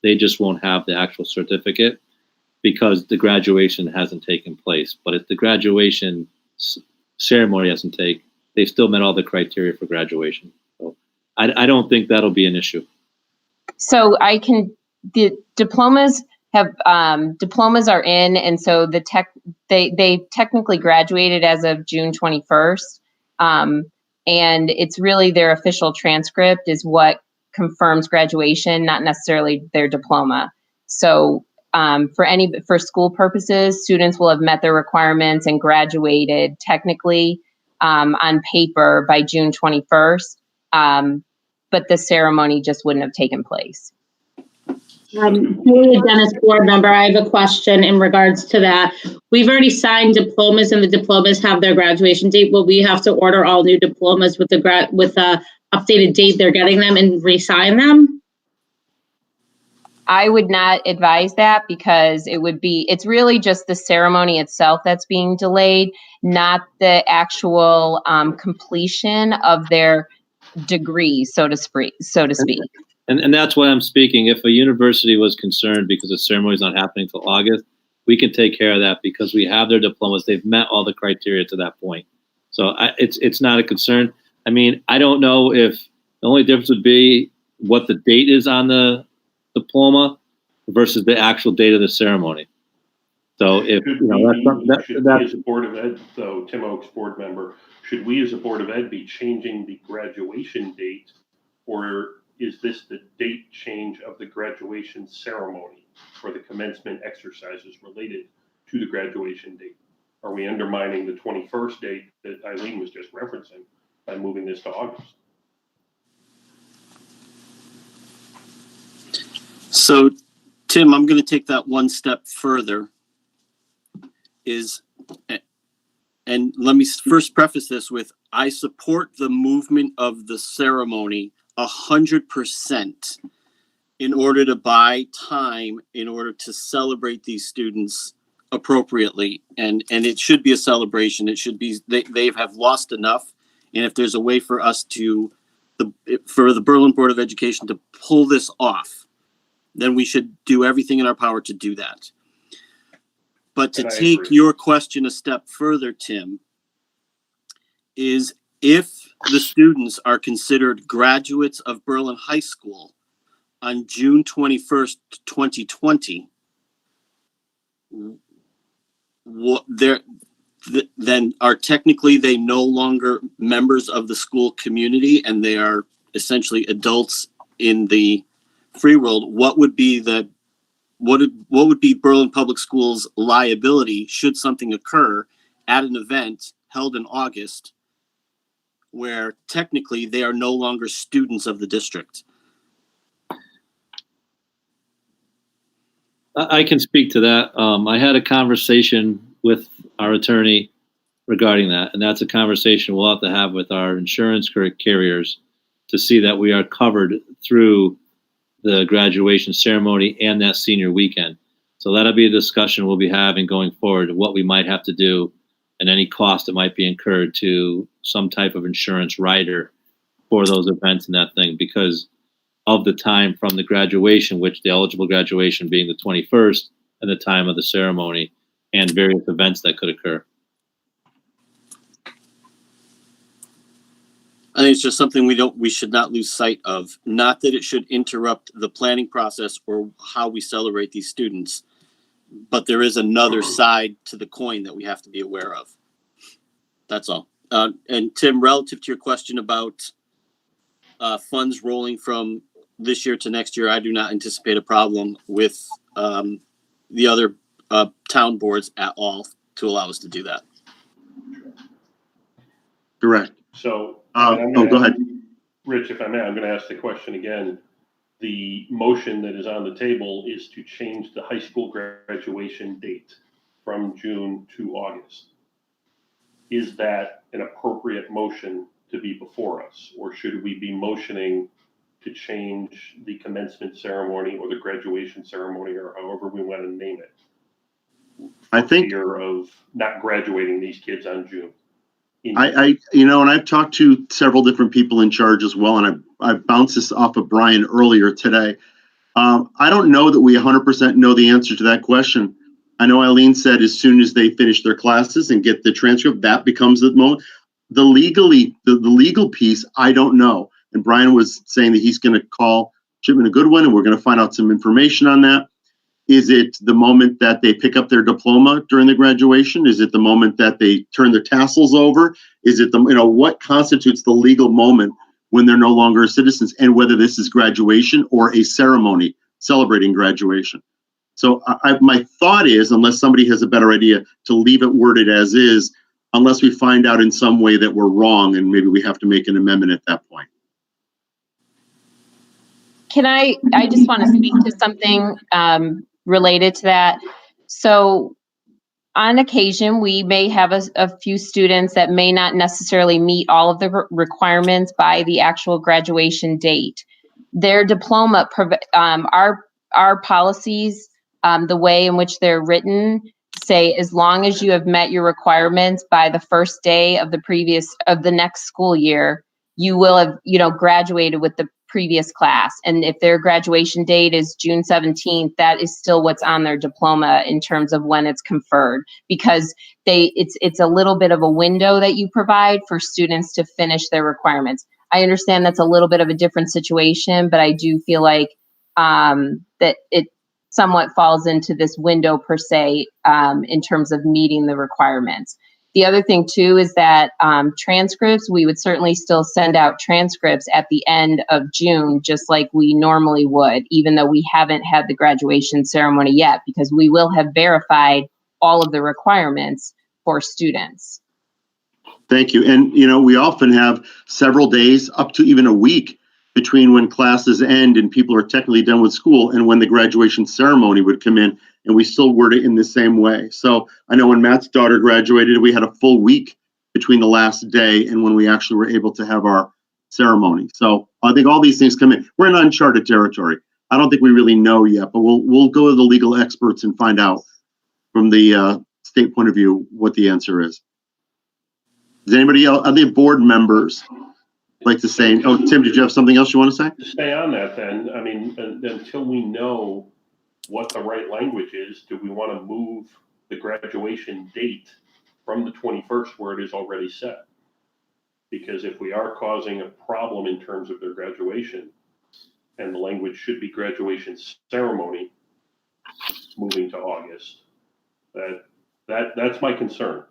They just won't have the actual certificate because the graduation hasn't taken place. But if the graduation ceremony hasn't taken, they've still met all the criteria for graduation. So I don't think that'll be an issue. So the diplomas are in, and so they technically graduated as of June 21st, and it's really their official transcript is what confirms graduation, not necessarily their diploma. So for school purposes, students will have met their requirements and graduated technically on paper by June 21st, but the ceremony just wouldn't have taken place. Julia Dennis, board member, I have a question in regards to that. We've already signed diplomas and the diplomas have their graduation date. Will we have to order all new diplomas with the updated date they're getting them and re-sign them? I would not advise that because it's really just the ceremony itself that's being delayed, not the actual completion of their degree, so to speak. And that's why I'm speaking. If a university was concerned because the ceremony is not happening until August, we can take care of that because we have their diplomas. They've met all the criteria to that point. So it's not a concern. I mean, I don't know if the only difference would be what the date is on the diploma versus the actual date of the ceremony. So if should you know we as a Board of Ed, though, Tim Oakes, board member, should we as a Board of Ed be changing the graduation date, or is this the date change of the graduation ceremony for the commencement exercises related to the graduation date? Are we undermining the 21st date that Eileen was just referencing by moving this to August? So, Tim, I'm going to take that one step further. And let me first preface this with, I support the movement of the ceremony 100% in order to buy time in order to celebrate these students appropriately. And it should be a celebration. It should be, they have lost enough. And if there's a way for us for the Berlin Board of Education to pull this off, then we should do everything in our power to do that. But to take your question a step further, Tim, is if the students are considered graduates of Berlin High School on June 21st, 2020, then are technically they no longer members of the school community and they are essentially adults in the free world. What would be Berlin Public Schools' liability should something occur at an event held in August where technically they are no longer students of the district? I can speak to that. I had a conversation with our attorney regarding that, and that's a conversation we'll have to have with our insurance carriers to see that we are covered through the graduation ceremony and that senior weekend. So that'll be a discussion we'll be having going forward, what we might have to do and any cost that might be incurred to some type of insurance rider for those events and that thing, because of the time from the graduation, which the eligible graduation being the 21st and the time of the ceremony and various events that could occur. I think it's just something we should not lose sight of. Not that it should interrupt the planning process or how we celebrate these students, but there is another side to the coin that we have to be aware of. That's all. And Tim, relative to your question about funds rolling from this year to next year, I do not anticipate a problem with the other town boards at all to allow us to do that. Correct. So, go ahead. Rich, if I may, I'm going to ask the question again. The motion that is on the table is to change the high school graduation date from June to August. Is that an appropriate motion to be before us, or should we be motioning to change the commencement ceremony or the graduation ceremony, or however we want to name it? I think fear of not graduating these kids on June. And I've talked to several different people in charge as well, and I bounced this off of Brian earlier today. I don't know that we 100% know the answer to that question. I know Eileen said as soon as they finish their classes and get the transcript, that becomes the moment. The legal piece, I don't know. And Brian was saying that he's going to call Chipman and Goodwin, and we're going to find out some information on that. Is it the moment that they pick up their diploma during the graduation? Is it the moment that they turn their tassels over? Is it what constitutes the legal moment when they're no longer citizens, and whether this is graduation or a ceremony celebrating graduation? So my thought is, unless somebody has a better idea, to leave it worded as is, unless we find out in some way that we're wrong and maybe we have to make an amendment at that point. Can I just want to speak to something related to that. So on occasion, we may have a few students that may not necessarily meet all of the requirements by the actual graduation date. Their diploma, our policies, the way in which they're written, say as long as you have met your requirements by the first day of the next school year, you will have, graduated with the previous class. And if their graduation date is June 17th, that is still what's on their diploma in terms of when it's conferred, because it's a little bit of a window that you provide for students to finish their requirements. I understand that's a little bit of a different situation, but I do feel like that it somewhat falls into this window per se, in terms of meeting the requirements. The other thing too is that transcripts, we would certainly still send out transcripts at the end of June, just like we normally would, even though we haven't had the graduation ceremony yet, because we will have verified all of the requirements for students. Thank you. And, we often have several days, up to even a week, between when classes end and people are technically done with school and when the graduation ceremony would come in, and we still word it in the same way. So I know when Matt's daughter graduated, we had a full week between the last day and when we actually were able to have our ceremony. So I think all these things come in. We're in uncharted territory. I don't think we really know yet, but we'll go to the legal experts and find out from the state point of view what the answer is. Does anybody else, other board members, like to say? Oh, Tim, did you have something else you want to say? To stay on that then, I mean, until we know what the right language is, do we want to move the graduation date from the 21st where it is already set? Because if we are causing a problem in terms of their graduation, and the language should be graduation ceremony moving to August, that's my concern.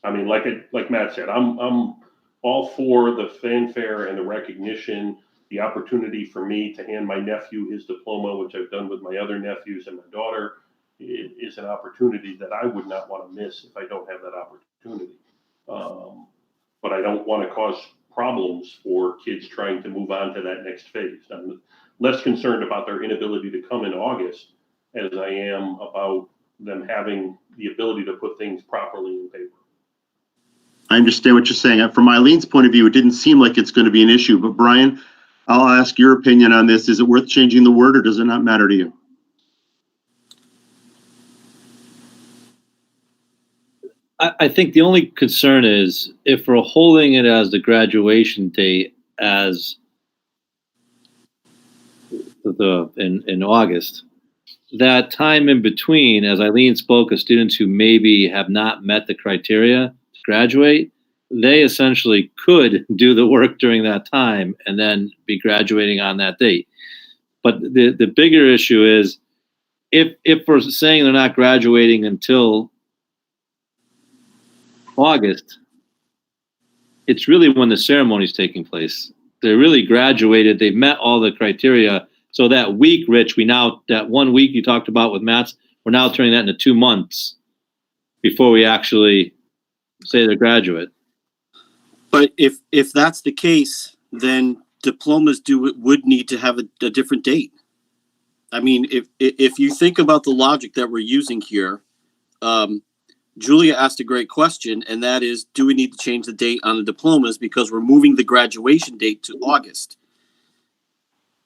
I mean, like Matt said, I'm all for the fanfare and the recognition, the opportunity for me to hand my nephew his diploma, which I've done with my other nephews and my daughter. It is an opportunity that I would not want to miss if I don't have that opportunity. But I don't want to cause problems for kids trying to move on to that next phase. I'm less concerned about their inability to come in August as I am about them having the ability to put things properly in paper. I understand what you're saying. From Eileen's point of view, it didn't seem like it's going to be an issue. But Brian, I'll ask your opinion on this. Is it worth changing the word, or does it not matter to you? I think the only concern is if we're holding it as the graduation date as in August, that time in between, as Eileen spoke of students who maybe have not met the criteria to graduate, they essentially could do the work during that time and then be graduating on that date. But the bigger issue is if we're saying they're not graduating until August, it's really when the ceremony is taking place. They're really graduated. They've met all the criteria. So that week, Rich, that 1 week you talked about with Matt's, we're now turning that into 2 months before we actually say they're graduate. But if that's the case, then diplomas would need to have a different date. I mean, if you think about the logic that we're using here, Julia asked a great question, and that is, do we need to change the date on the diplomas because we're moving the graduation date to August?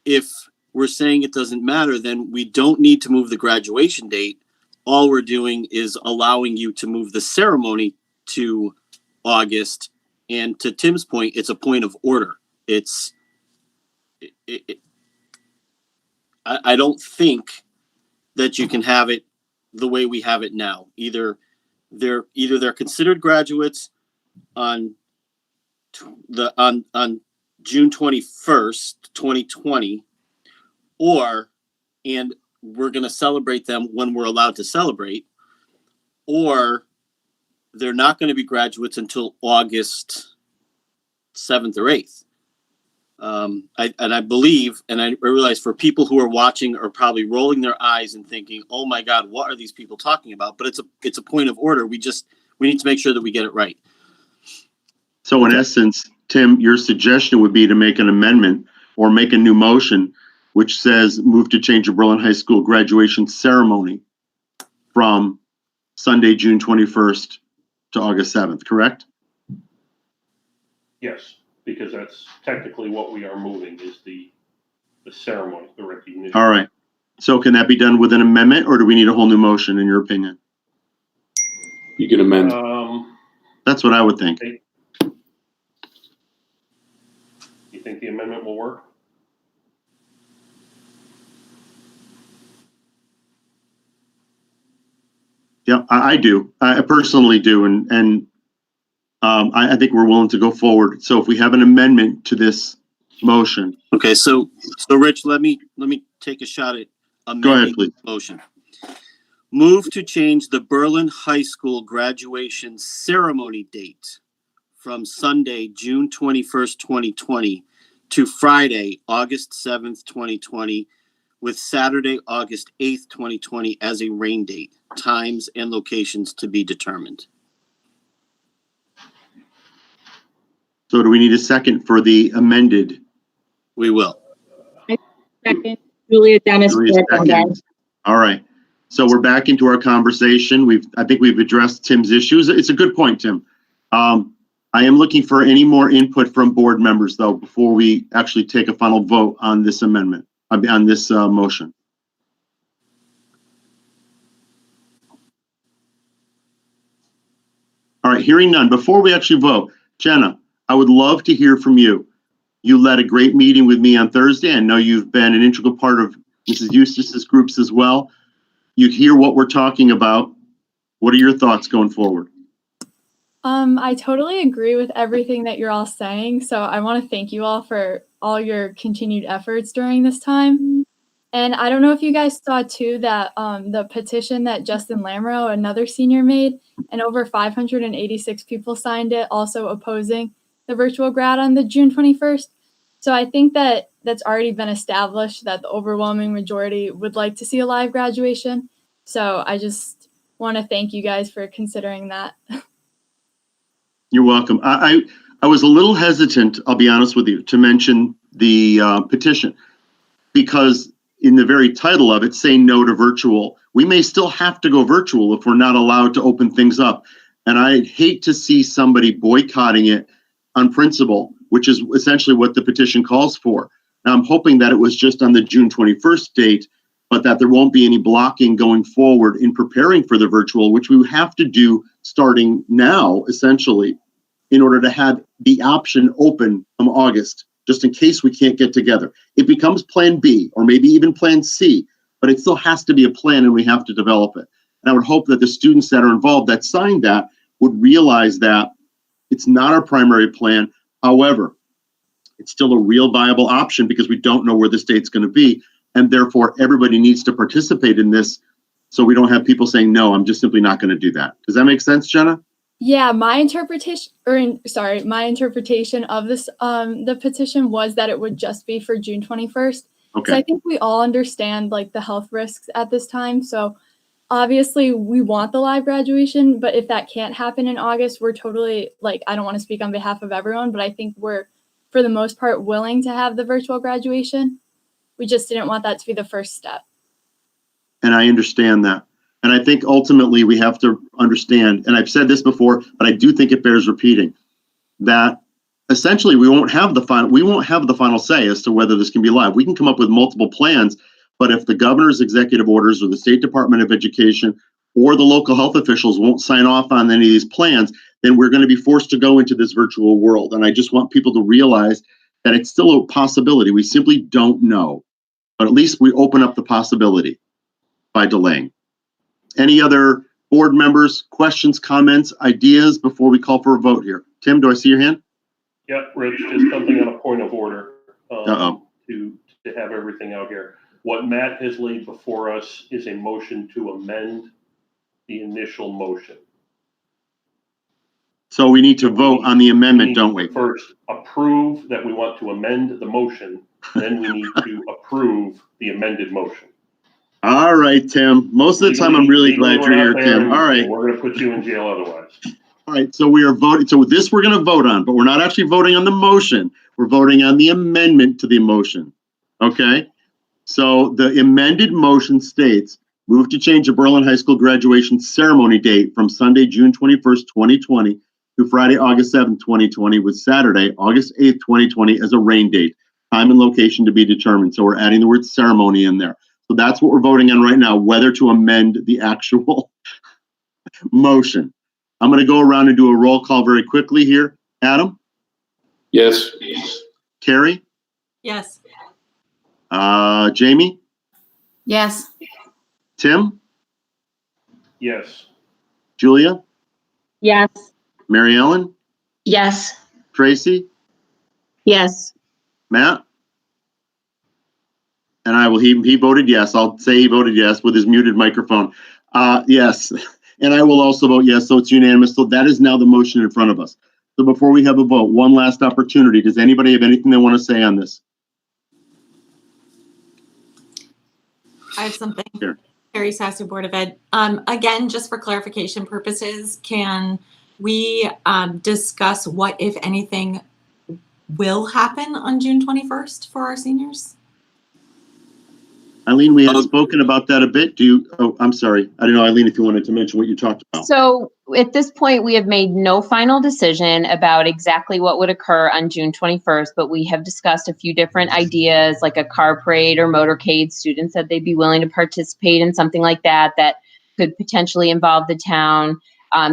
If we're saying it doesn't matter, then we don't need to move the graduation date. All we're doing is allowing you to move the ceremony to August. And to Tim's point, it's a point of order. I don't think that you can have it the way we have it now. Either they're considered graduates on June 21st, 2020, and we're going to celebrate them when we're allowed to celebrate, or they're not going to be graduates until August 7th or 8th. I believe, and I realize for people who are watching are probably rolling their eyes and thinking, oh my God, what are these people talking about? But it's a point of order. We need to make sure that we get it right. So in essence, Tim, your suggestion would be to make an amendment or make a new motion which says move to change the Berlin High School graduation ceremony from Sunday, June 21st to August 7th, correct? Yes, because that's technically what we are moving is the ceremony, the recognition. All right. So can that be done with an amendment, or do we need a whole new motion, in your opinion? You can amend. That's what I would think. Okay. You think the amendment will work? Yeah, I do. I personally do, and I think we're willing to go forward. So if we have an amendment to this motion, Okay, so Rich, let me take a shot at go ahead, amending please. the motion. Move to change the Berlin High School graduation ceremony date from Sunday, June 21st, 2020 to Friday, August 7th, 2020, with Saturday, August 8th, 2020 as a rain date. Times and locations to be determined. So do we need a second for the amended? We will. Second, Julia Dennis. Julia seconds. All right. So we're back into our conversation. I think we've addressed Tim's issues. It's a good point, Tim. I am looking for any more input from board members, though, before we actually take a final vote on this amendment, on this motion. All right, hearing none. Before we actually vote, Jenna, I would love to hear from you. You led a great meeting with me on Thursday. I know you've been an integral part of Mrs. Eustace's groups as well. You hear what we're talking about. What are your thoughts going forward? I totally agree with everything that you're all saying. So I want to thank you all for all your continued efforts during this time. And I don't know if you guys saw too that the petition that Justin Lamro, another senior, made, and over 586 people signed it, also opposing the virtual grad on the June 21st. So I think that that's already been established that the overwhelming majority would like to see a live graduation. So I just want to thank you guys for considering that. You're welcome. I was a little hesitant, I'll be honest with you, to mention the petition, because in the very title of it, saying no to virtual, we may still have to go virtual if we're not allowed to open things up. And I'd hate to see somebody boycotting it on principle, which is essentially what the petition calls for. Now, I'm hoping that it was just on the June 21st date, but that there won't be any blocking going forward in preparing for the virtual, which we have to do starting now, essentially, in order to have the option open from August, just in case we can't get together. It becomes plan B or maybe even plan C, but it still has to be a plan and we have to develop it. And I would hope that the students that are involved that signed that would realize that it's not our primary plan. However, it's still a real viable option because we don't know where the state's going to be. And therefore, everybody needs to participate in this so we don't have people saying, no, I'm just simply not going to do that. Does that make sense, Jenna? Yeah, my interpretation of this, the petition was that it would just be for June 21st. Okay. So I think we all understand like the health risks at this time. So obviously we want the live graduation, but if that can't happen in August, we're totally I don't want to speak on behalf of everyone, but I think we're for the most part willing to have the virtual graduation. We just didn't want that to be the first step. And I understand that. And I think ultimately we have to understand, and I've said this before, but I do think it bears repeating, that essentially we won't have the final say as to whether this can be live. We can come up with multiple plans, but if the governor's executive orders or the State Department of Education or the local health officials won't sign off on any of these plans, then we're going to be forced to go into this virtual world. And I just want people to realize that it's still a possibility. We simply don't know, but at least we open up the possibility by delaying. Any other board members, questions, comments, ideas before we call for a vote here? Tim, do I see your hand? Yeah, Rich, just something on a point of order Uh-oh. to have everything out here. What Matt has laid before us is a motion to amend the initial motion. So we need to vote on the amendment, don't we? First, approve that we want to amend the motion, then we need to approve the amended motion. All right, Tim. Most of the time, I'm really glad you're here, Tim. All right. We're going to put you in jail otherwise. All right, so we are voting. So this we're going to vote on, but we're not actually voting on the motion. We're voting on the amendment to the motion. Okay? So the amended motion states, move to change the Berlin High School graduation ceremony date from Sunday, June 21st, 2020 to Friday, August 7th, 2020 with Saturday, August 8th, 2020 as a rain date. Time and location to be determined. So we're adding the word ceremony in there. So that's what we're voting on right now, whether to amend the actual motion. I'm going to go around and do a roll call very quickly here. Adam? Yes. Carrie? Yes. Jamie? Yes. Tim? Yes. Julia? Yes. Mary Ellen? Yes. Tracy? Yes. Matt? And he voted yes. I'll say he voted yes with his muted microphone. Yes. And I will also vote yes. So it's unanimous. So that is now the motion in front of us. So before we have a vote, one last opportunity. Does anybody have anything they want to say on this? I have something. Sure. Carrie Sassy, Board of Ed. Again, just for clarification purposes, can we discuss what, if anything, will happen on June 21st for our seniors? Eileen, we had spoken about that a bit. I'm sorry. I don't know, Eileen, if you wanted to mention what you talked about. So at this point, we have made no final decision about exactly what would occur on June 21st, but we have discussed a few different ideas like a car parade or motorcade. Students said they'd be willing to participate in something like that could potentially involve the town.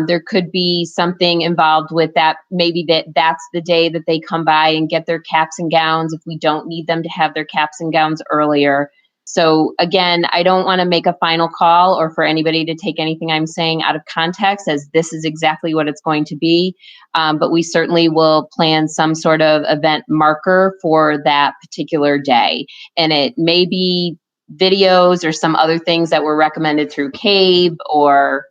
There could be something involved with that. Maybe that's the day that they come by and get their caps and gowns if we don't need them to have their caps and gowns earlier. So again, I don't want to make a final call or for anybody to take anything I'm saying out of context as this is exactly what it's going to be. But we certainly will plan some sort of event marker for that particular day. And it may be videos or some other things that were recommended through CABE or,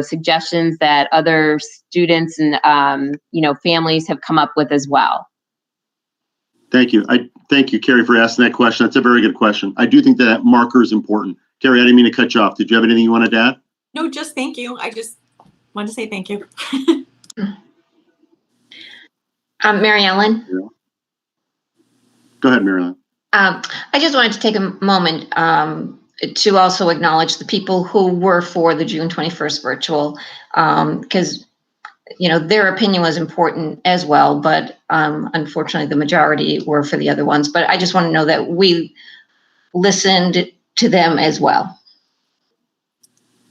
suggestions that other students and, families have come up with as well. Thank you. Thank you, Carrie, for asking that question. That's a very good question. I do think that marker is important. Carrie, I didn't mean to cut you off. Did you have anything you wanted to add? No, just thank you. I just wanted to say thank you. Mary Ellen? Yeah. Go ahead, Mary Ellen. I just wanted to take a moment to also acknowledge the people who were for the June 21st virtual, because their opinion was important as well, but unfortunately the majority were for the other ones. But I just want to know that we listened to them as well.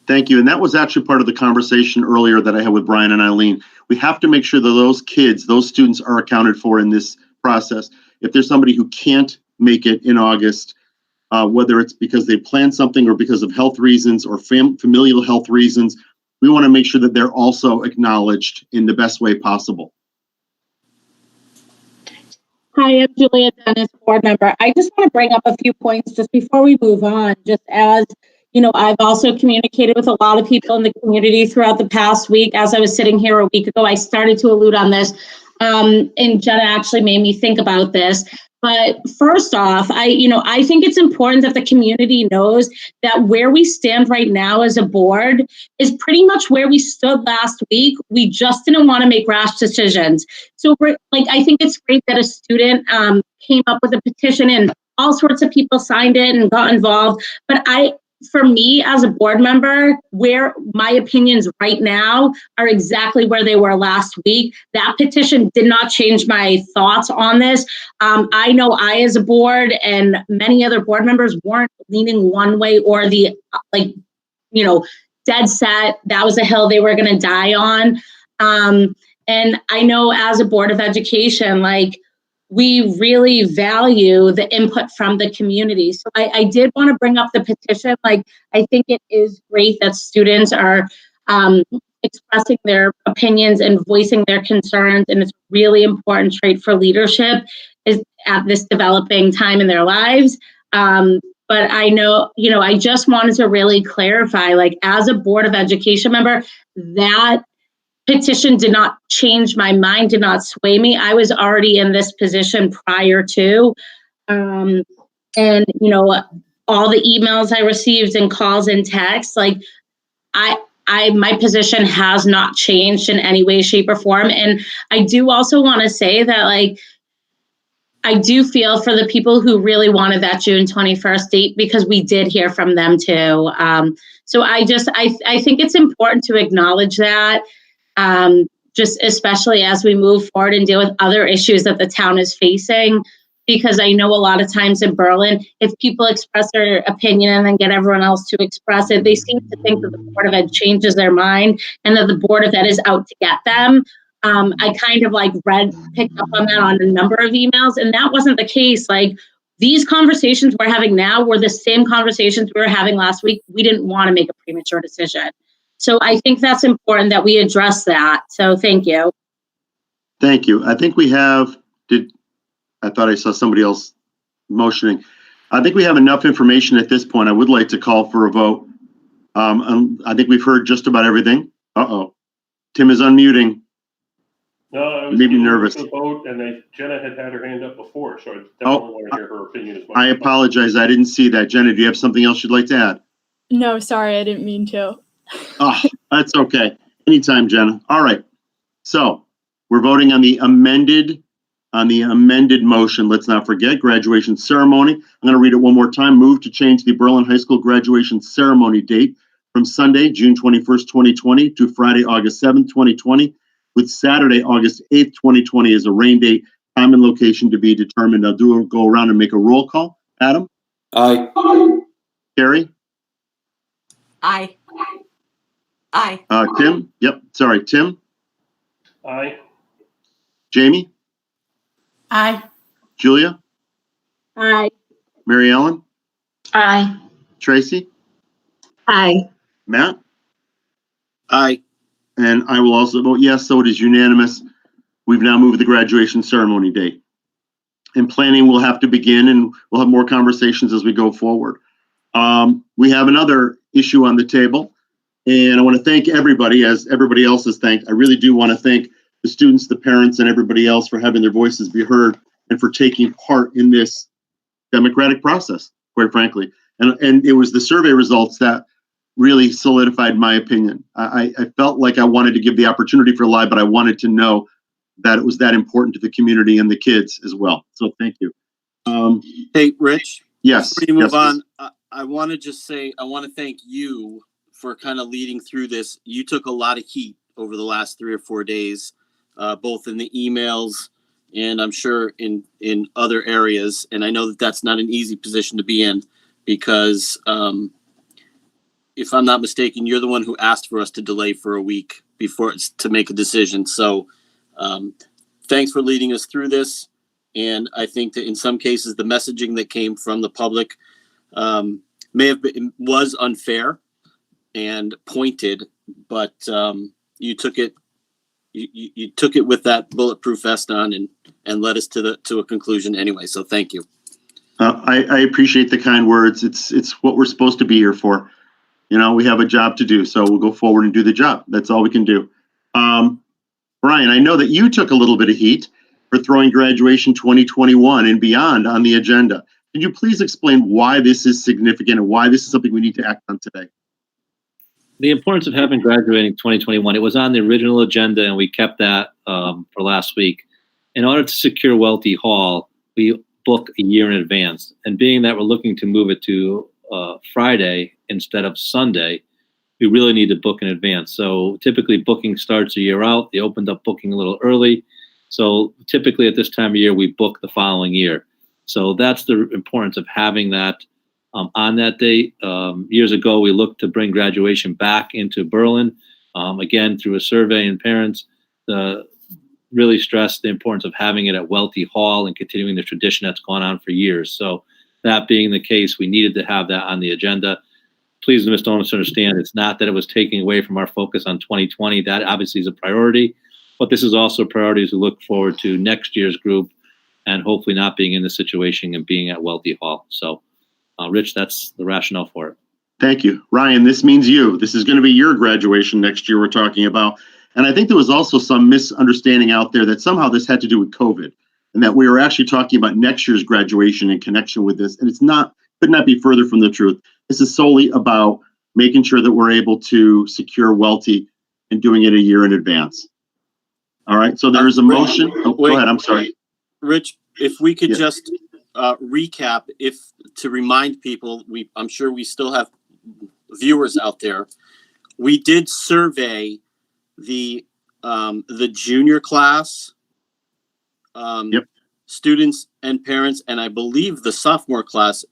Thank you. And that was actually part of the conversation earlier that I had with Brian and Eileen. We have to make sure that those students are accounted for in this process. If there's somebody who can't make it in August, whether it's because they planned something or because of health reasons or familial health reasons, we want to make sure that they're also acknowledged in the best way possible. Hi, I'm Julia Dennis, board member. I just want to bring up a few points just before we move on. Just as, I've also communicated with a lot of people in the community throughout the past week. As I was sitting here a week ago, I started to allude on this, and Jenna actually made me think about this. But first off, I think it's important that the community knows that where we stand right now as a board is pretty much where we stood last week. We just didn't want to make rash decisions. So I think it's great that a student came up with a petition and all sorts of people signed it and got involved. But for me as a board member, where my opinions right now are exactly where they were last week. That petition did not change my thoughts on this. I know I, as a board and many other board members, weren't leaning one way or the, dead set. That was a hill they were going to die on. And I know as a Board of Education, we really value the input from the community. So I did want to bring up the petition. I think it is great that students are expressing their opinions and voicing their concerns. And it's a really important trait for leadership is at this developing time in their lives. But I know, I just wanted to really clarify, as a Board of Education member, that petition did not change my mind, did not sway me. I was already in this position prior to, and all the emails I received and calls and texts, my position has not changed in any way, shape, or form. And I do also want to say that, I do feel for the people who really wanted that June 21st date, because we did hear from them too. So I think it's important to acknowledge that, just especially as we move forward and deal with other issues that the town is facing. Because I know a lot of times in Berlin, if people express their opinion and then get everyone else to express it, they seem to think that the Board of Ed changes their mind and that the Board of Ed is out to get them. I kind of picked up on that on a number of emails, and that wasn't the case. Like, these conversations we're having now were the same conversations we were having last week. We didn't want to make a premature decision. So I think that's important that we address that. So thank you. Thank you. I think we have, I thought I saw somebody else motioning. I think we have enough information at this point. I would like to call for a vote. I think we've heard just about everything. Uh-oh. Tim is unmuting. No, I was maybe nervous. The vote, and Jenna had her hand up before, so I definitely want to hear her opinion as well. I apologize. I didn't see that. Jenna, do you have something else you'd like to add? No, sorry, I didn't mean to. Oh, that's okay. Anytime, Jenna. All right. So we're voting on the amended motion. Let's not forget graduation ceremony. I'm going to read it one more time. Move to change the Berlin High School graduation ceremony date from Sunday, June 21st, 2020 to Friday, August 7th, 2020, with Saturday, August 8th, 2020 as a rain date. Time and location to be determined. I'll go around and make a roll call. Adam? Aye. Carrie? Aye. Aye. Tim? Yep. Sorry, Tim? Aye. Jamie? Aye. Julia? Aye. Mary Ellen? Aye. Tracy? Aye. Matt? Aye. And I will also vote yes, so it is unanimous. We've now moved the graduation ceremony date. And planning will have to begin, and we'll have more conversations as we go forward. We have another issue on the table, and I want to thank everybody, as everybody else has thanked. I really do want to thank the students, the parents, and everybody else for having their voices be heard and for taking part in this democratic process, quite frankly. And it was the survey results that really solidified my opinion. I felt like I wanted to give the opportunity for live, but I wanted to know that it was that important to the community and the kids as well. So thank you. Hey, Rich. Yes. Before you move yes, on, I want to just say, I want to thank you for kind of leading through this. You took a lot of heat over the last 3 or 4 days, both in the emails and I'm sure in other areas. And I know that that's not an easy position to be in because, if I'm not mistaken, you're the one who asked for us to delay for a week before it's to make a decision. So thanks for leading us through this. And I think that in some cases, the messaging that came from the public was unfair and pointed, but you took it with that bulletproof vest on and led us to a conclusion anyway. So thank you. I appreciate the kind words. It's what we're supposed to be here for. You know, we have a job to do, so we'll go forward and do the job. That's all we can do. Brian, I know that you took a little bit of heat for throwing graduation 2021 and beyond on the agenda. Could you please explain why this is significant and why this is something we need to act on today? The importance of having graduating 2021, it was on the original agenda and we kept that for last week. In order to secure Welty Hall, we book a year in advance. And being that we're looking to move it to Friday instead of Sunday, we really need to book in advance. So typically booking starts a year out. They opened up booking a little early. So typically at this time of year, we book the following year. So that's the importance of having that on that date. Years ago, we looked to bring graduation back into Berlin. Again, through a survey and parents, really stressed the importance of having it at Welty Hall and continuing the tradition that's gone on for years. So that being the case, we needed to have that on the agenda. Please don't misunderstand. It's not that it was taking away from our focus on 2020. That obviously is a priority, but this is also a priority as we look forward to next year's group and hopefully not being in this situation and being at Welty Hall. So, Rich, that's the rationale for it. Thank you. Ryan, this means you. This is going to be your graduation next year we're talking about. And I think there was also some misunderstanding out there that somehow this had to do with COVID and that we were actually talking about next year's graduation in connection with this. And it's not, could not be further from the truth. This is solely about making sure that we're able to secure Welty and doing it a year in advance. All right. So there is a motion. Oh, go ahead. I'm sorry. Rich, if we could Yeah. just recap, to remind people, I'm sure we still have viewers out there. We did survey the junior class students and parents, and I believe the sophomore class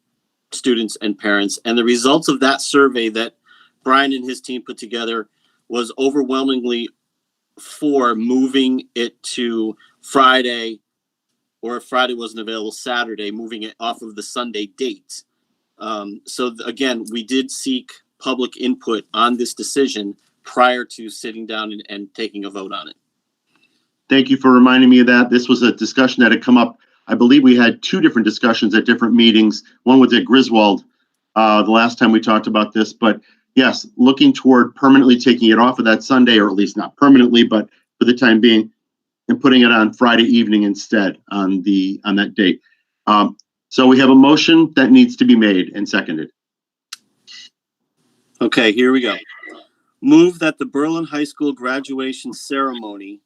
students and parents. And the results of that survey that Brian and his team put together was overwhelmingly for moving it to Friday, or if Friday wasn't available, Saturday, moving it off of the Sunday date. Again, we did seek public input on this decision prior to sitting down and taking a vote on it. Thank you for reminding me of that. This was a discussion that had come up. I believe we had two different discussions at different meetings. One was at Griswold the last time we talked about this. But yes, looking toward permanently taking it off of that Sunday, or at least not permanently, but for the time being, and putting it on Friday evening instead on that date. So we have a motion that needs to be made and seconded. Okay, here we go. Move that the Berlin High School graduation ceremony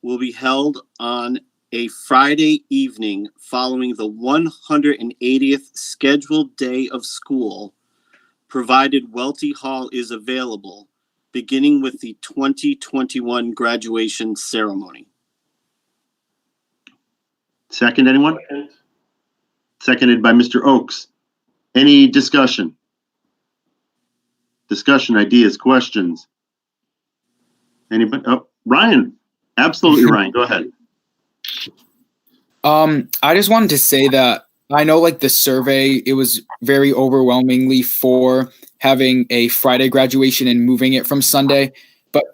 will be held on a Friday evening following the 180th scheduled day of school, provided Welty Hall is available, beginning with the 2021 graduation ceremony. Second, anyone? Second. Seconded by Mr. Oakes. Any discussion? Discussion, ideas, questions? Anybody? Oh, Ryan. Absolutely, Ryan. Go ahead. I just wanted to say that I know, like, the survey, it was very overwhelmingly for having a Friday graduation and moving it from Sunday. But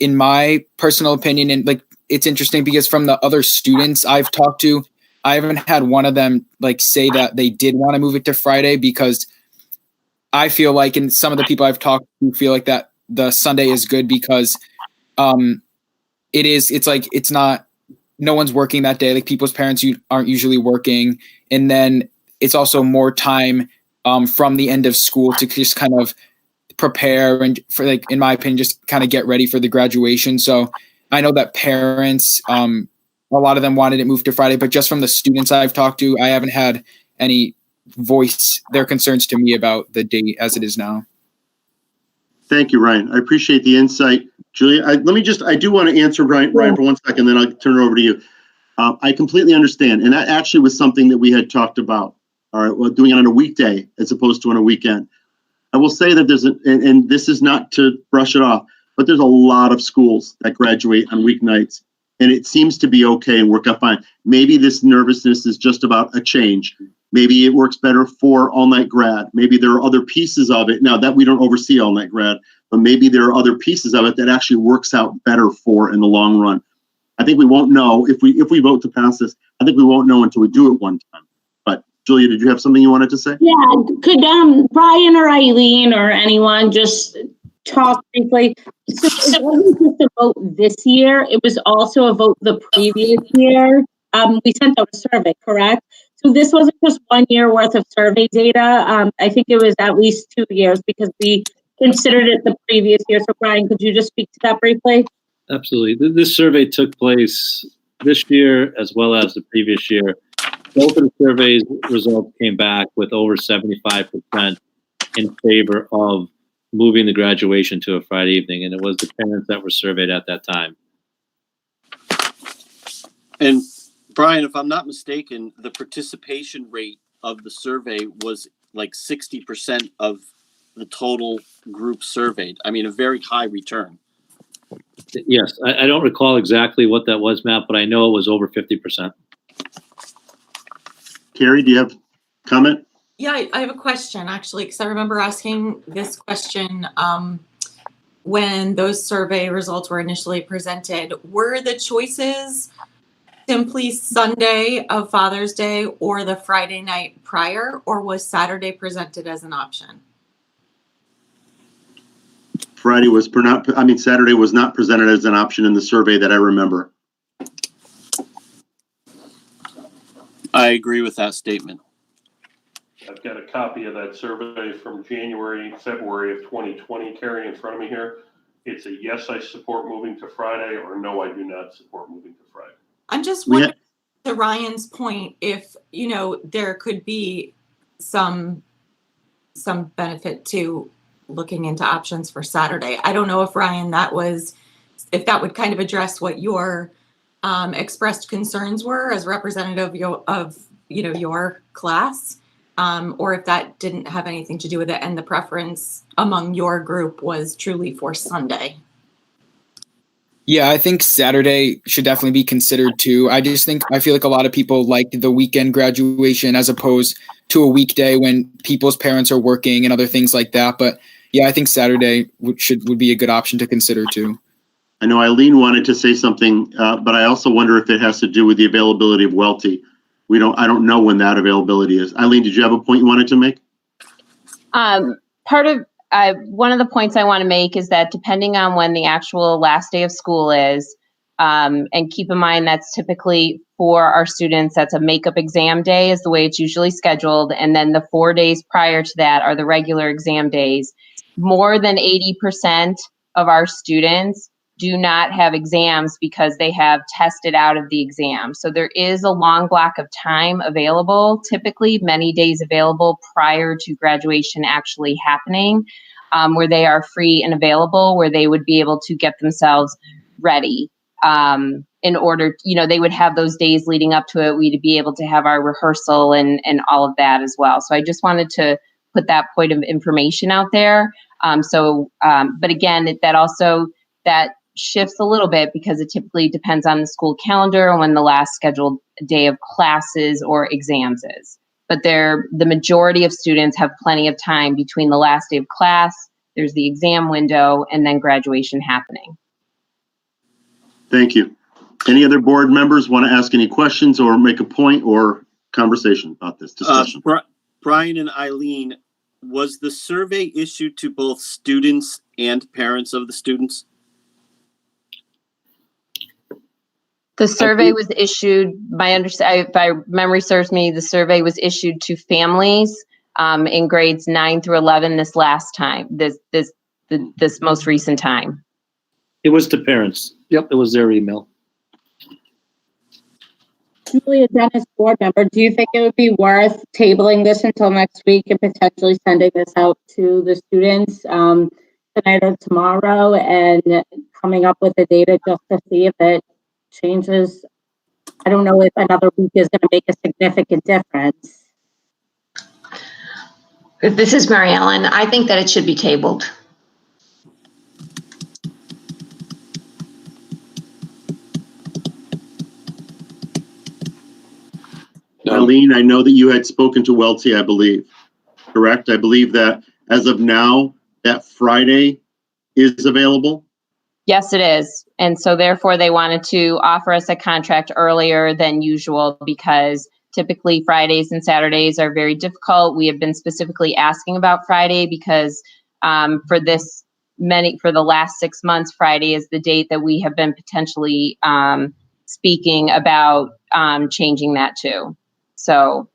in my personal opinion, and like, it's interesting because from the other students I've talked to, I haven't had one of them like say that they did want to move it to Friday, because I feel like, and some of the people I've talked to feel like that the Sunday is good because it's like, it's not, no one's working that day. Like, people's parents aren't usually working. And then it's also more time from the end of school to just kind of prepare and, for, like, in my opinion, just kind of get ready for the graduation. So I know that parents, a lot of them wanted it moved to Friday, but just from the students I've talked to, I haven't had any voice their concerns to me about the date as it is now. Thank you, Ryan. I appreciate the insight. Julia, I do want to answer Ryan for 1 second, then I'll turn it over to you. I completely understand. And that actually was something that we had talked about. All right, well, doing it on a weekday as opposed to on a weekend. I will say that and this is not to brush it off, but there's a lot of schools that graduate on weeknights, and it seems to be okay and work out fine. Maybe this nervousness is just about a change. Maybe it works better for all-night grad. Maybe there are other pieces of it. Now, that we don't oversee all-night grad, but maybe there are other pieces of it that actually works out better for in the long run. I think we won't know if we vote to pass this. I think we won't know until we do it one time. But Julia, did you have something you wanted to say? Yeah, could Brian or Eileen or anyone just talk briefly? So it wasn't just a vote this year, it was also a vote the previous year. We sent out a survey, correct? So this wasn't just 1 year worth of survey data. I think it was at least 2 years because we considered it the previous year. So Brian, could you just speak to that briefly? Absolutely. This survey took place this year as well as the previous year. Both of the surveys results came back with over 75% in favor of moving the graduation to a Friday evening, and it was the parents that were surveyed at that time. And Brian, if I'm not mistaken, the participation rate of the survey was like 60% of the total group surveyed. I mean, a very high return. Yes, I don't recall exactly what that was, Matt, but I know it was over 50%. Carrie, do you have a comment? Yeah, I have a question actually, because I remember asking this question when those survey results were initially presented. Were the choices simply Sunday of Father's Day or the Friday night prior, or was Saturday presented as an option? Saturday was not presented as an option in the survey that I remember. I agree with that statement. I've got a copy of that survey from February of 2020, Carrie, in front of me here. It's a yes, I support moving to Friday, or no, I do not support moving to Friday. I'm just wondering, to Ryan's point, if, you know, there could be some benefit to looking into options for Saturday. I don't know if Ryan, if that would kind of address what your expressed concerns were as representative of your class, or if that didn't have anything to do with it and the preference among your group was truly for Sunday. Yeah, I think Saturday should definitely be considered too. I feel like a lot of people like the weekend graduation as opposed to a weekday when people's parents are working and other things like that. But yeah, I think Saturday would be a good option to consider too. I know Eileen wanted to say something, but I also wonder if it has to do with the availability of Welty. I don't know when that availability is. Eileen, did you have a point you wanted to make? One of the points I want to make is that depending on when the actual last day of school is, and keep in mind that's typically for our students, that's a makeup exam day is the way it's usually scheduled. And then the 4 days prior to that are the regular exam days. More than 80% of our students do not have exams because they have tested out of the exam. So there is a long block of time available, typically many days available prior to graduation actually happening, where they are free and available, where they would be able to get themselves ready. In order, they would have those days leading up to it. We'd be able to have our rehearsal and all of that as well. So I just wanted to put that point of information out there. But again, that shifts a little bit because it typically depends on the school calendar and when the last scheduled day of classes or exams is. But the majority of students have plenty of time between the last day of class, there's the exam window, and then graduation happening. Thank you. Any other board members want to ask any questions or make a point or conversation about this discussion? Brian and Eileen, was the survey issued to both students and parents of the students? The survey was issued, if my memory serves me, the survey was issued to families in grades 9 through 11 this most recent time. It was to parents. Yep, it was their email. Julia Dennis, board member, do you think it would be worth tabling this until next week and potentially sending this out to the students tonight or tomorrow and coming up with the data just to see if it changes? I don't know if another week is going to make a significant difference. This is Mary Ellen. I think that it should be tabled. Eileen, I know that you had spoken to Welty, I believe, correct? I believe that as of now, that Friday is available. Yes, it is. And so therefore they wanted to offer us a contract earlier than usual because typically Fridays and Saturdays are very difficult. We have been specifically asking about Friday because for the last 6 months, Friday is the date that we have been potentially speaking about changing that to. So,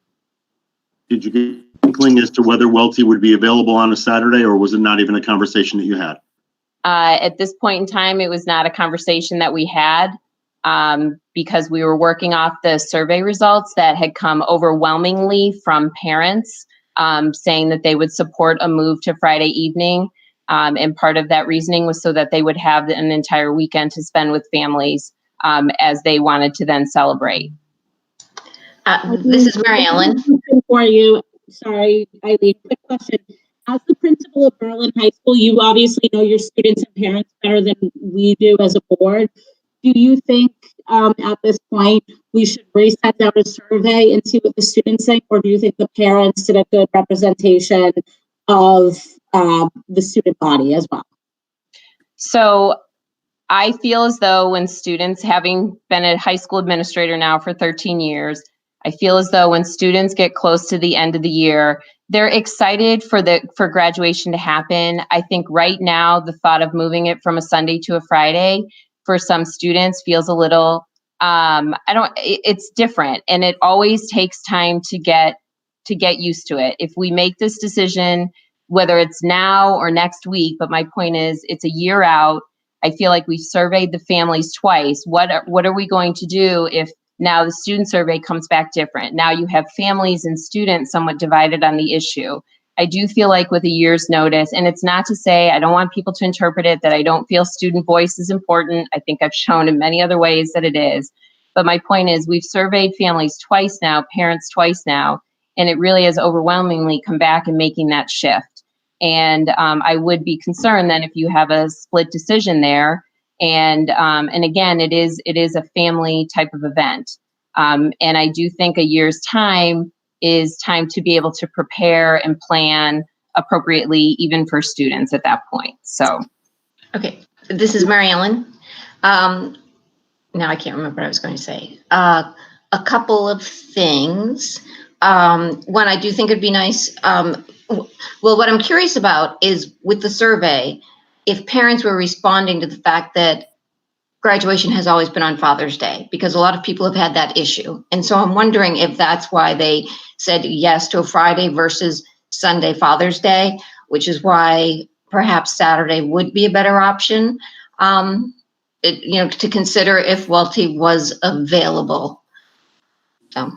did you get an inkling as to whether Welty would be available on a Saturday, or was it not even a conversation that you had? At this point in time, it was not a conversation that we had because we were working off the survey results that had come overwhelmingly from parents saying that they would support a move to Friday evening. And part of that reasoning was so that they would have an entire weekend to spend with families as they wanted to then celebrate. This is Mary Ellen. For you, sorry, Eileen, quick question. As the principal of Berlin High School, you obviously know your students and parents better than we do as a board. Do you think at this point we should resend out a survey and see what the students think, or do you think the parents did a good representation of the student body as well? So I feel as though when students, having been a high school administrator now for 13 years, I feel as though when students get close to the end of the year, they're excited for graduation to happen. I think right now, the thought of moving it from a Sunday to a Friday for some students feels a little, it's different. And it always takes time to get used to it. If we make this decision, whether it's now or next week, but my point is it's a year out. I feel like we've surveyed the families twice. What are we going to do if Now the student survey comes back different. Now you have families and students somewhat divided on the issue. I do feel like with a year's notice, and it's not to say, I don't want people to interpret it that I don't feel student voice is important. I think I've shown in many other ways that it is. But my point is, we've surveyed families twice now, parents twice now, and it really has overwhelmingly come back and making that shift. And I would be concerned then if you have a split decision there. And again, it is a family type of event. And I do think a year's time is time to be able to prepare and plan appropriately, even for students at that point. So. Okay, this is Mary Ellen. Now I can't remember what I was going to say. A couple of things. One, I do think it'd be nice. Well, what I'm curious about is with the survey, if parents were responding to the fact that graduation has always been on Father's Day, because a lot of people have had that issue. And so I'm wondering if that's why they said yes to a Friday versus Sunday Father's Day, which is why perhaps Saturday would be a better option, to consider if Welty was available. So,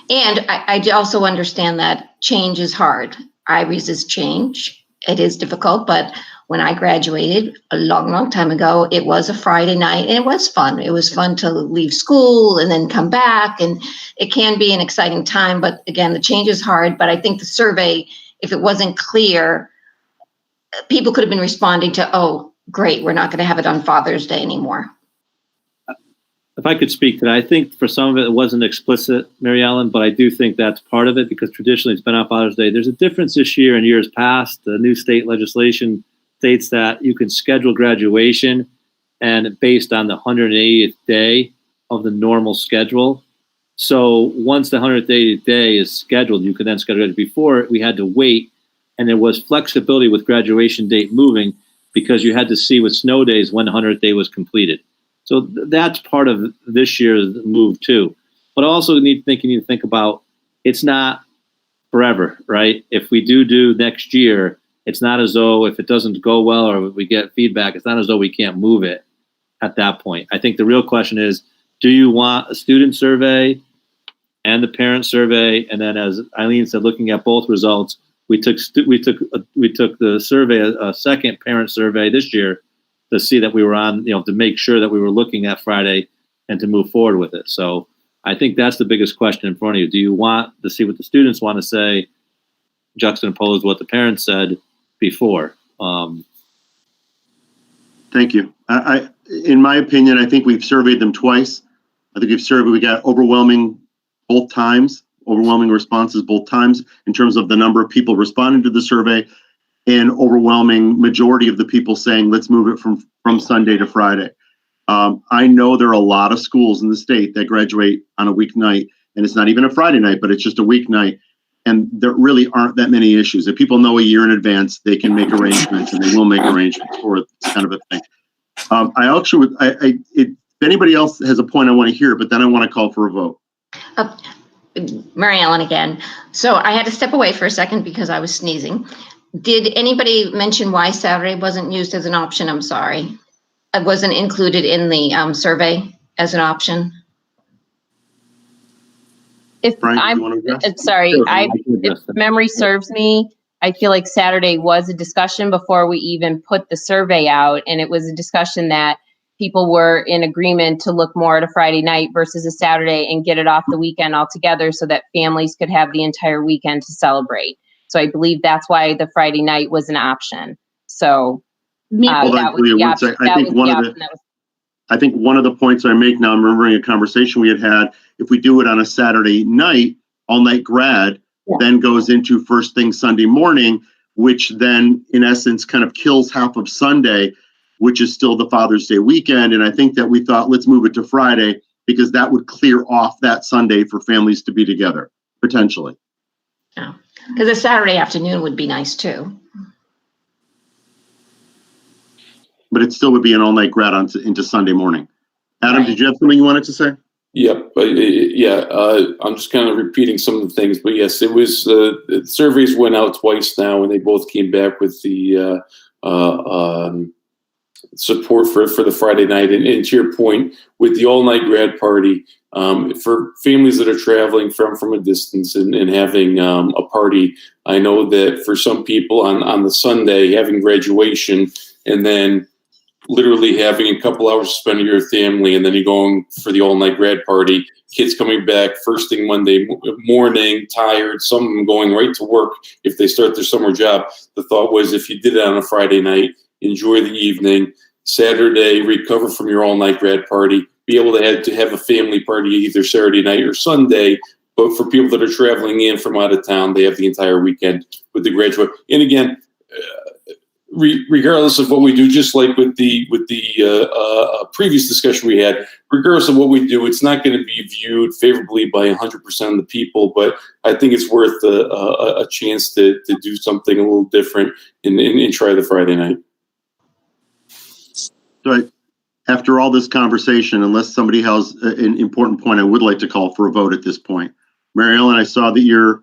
and I also understand that change is hard. I resist change. It is difficult, but when I graduated a long, long time ago, it was a Friday night and it was fun. It was fun to leave school and then come back, and it can be an exciting time. But again, the change is hard. But I think the survey, if it wasn't clear, people could have been responding to, oh, great, we're not going to have it on Father's Day anymore. If I could speak to that, I think for some of it wasn't explicit, Mary Ellen, but I do think that's part of it because traditionally it's been on Father's Day. There's a difference this year and years past. The new state legislation states that you can schedule graduation and based on the 180th day of the normal schedule. So once the 180th day is scheduled, you can then schedule it. Before, we had to wait, and there was flexibility with graduation date moving because you had to see with snow days when the 100th day was completed. So that's part of this year's move too. But also you need to think about, it's not forever, right? If we do next year, it's not as though if it doesn't go well or we get feedback, it's not as though we can't move it at that point. I think the real question is, do you want a student survey and the parent survey? And then as Eileen said, looking at both results, we took the survey, a second parent survey this year to see that we were on, to make sure that we were looking at Friday and to move forward with it. So I think that's the biggest question in front of you. Do you want to see what the students want to say, juxtaposed what the parents said before? Thank you. In my opinion, I think we've surveyed them twice. I think we got overwhelming responses both times in terms of the number of people responding to the survey, and overwhelming majority of the people saying, let's move it from Sunday to Friday. I know there are a lot of schools in the state that graduate on a weeknight, and it's not even a Friday night, but it's just a weeknight. And there really aren't that many issues. If people know a year in advance, they can make arrangements, and they will make arrangements for this kind of a thing. If anybody else has a point, I want to hear, but then I want to call for a vote. Mary Ellen again. So I had to step away for a second because I was sneezing. Did anybody mention why Saturday wasn't used as an option? I'm sorry. It wasn't included in the survey as an option. If memory serves me, I feel like Saturday was a discussion before we even put the survey out. And it was a discussion that people were in agreement to look more at a Friday night versus a Saturday and get it off the weekend altogether so that families could have the entire weekend to celebrate. So I believe that's why the Friday night was an option. So I think one of the points I make now, I'm remembering a conversation we had, if we do it on a Saturday night, all night grad, then goes into first thing Sunday morning, which then in essence kind of kills half of Sunday, which is still the Father's Day weekend. And I think that we thought, let's move it to Friday because that would clear off that Sunday for families to be together, potentially. Yeah, because a Saturday afternoon would be nice too. But it still would be an all-night grad into Sunday morning. Adam, Did you have something you wanted to say? Yep. I'm just kind of repeating some of the things, but yes, it was, the surveys went out twice now and they both came back with the support for the Friday night. And to your point, with the all-night grad party, for families that are traveling from a distance and having a party, I know that for some people on the Sunday, having graduation and then literally having a couple hours to spend with your family, and then you're going for the all-night grad party, kids coming back first thing Monday morning, tired, some of them going right to work if they start their summer job. The thought was, if you did it on a Friday night, enjoy the evening, Saturday, recover from your all-night grad party, be able to have a family party either Saturday night or Sunday. But for people that are traveling in from out of town, they have the entire weekend with the graduate. And again, regardless of what we do, just like with the previous discussion we had, regardless of what we do, it's not going to be viewed favorably by 100% of the people. But I think it's worth a chance to do something a little different and try the Friday night. So after all this conversation, unless somebody has an important point, I would like to call for a vote at this point. Mary Ellen, I saw that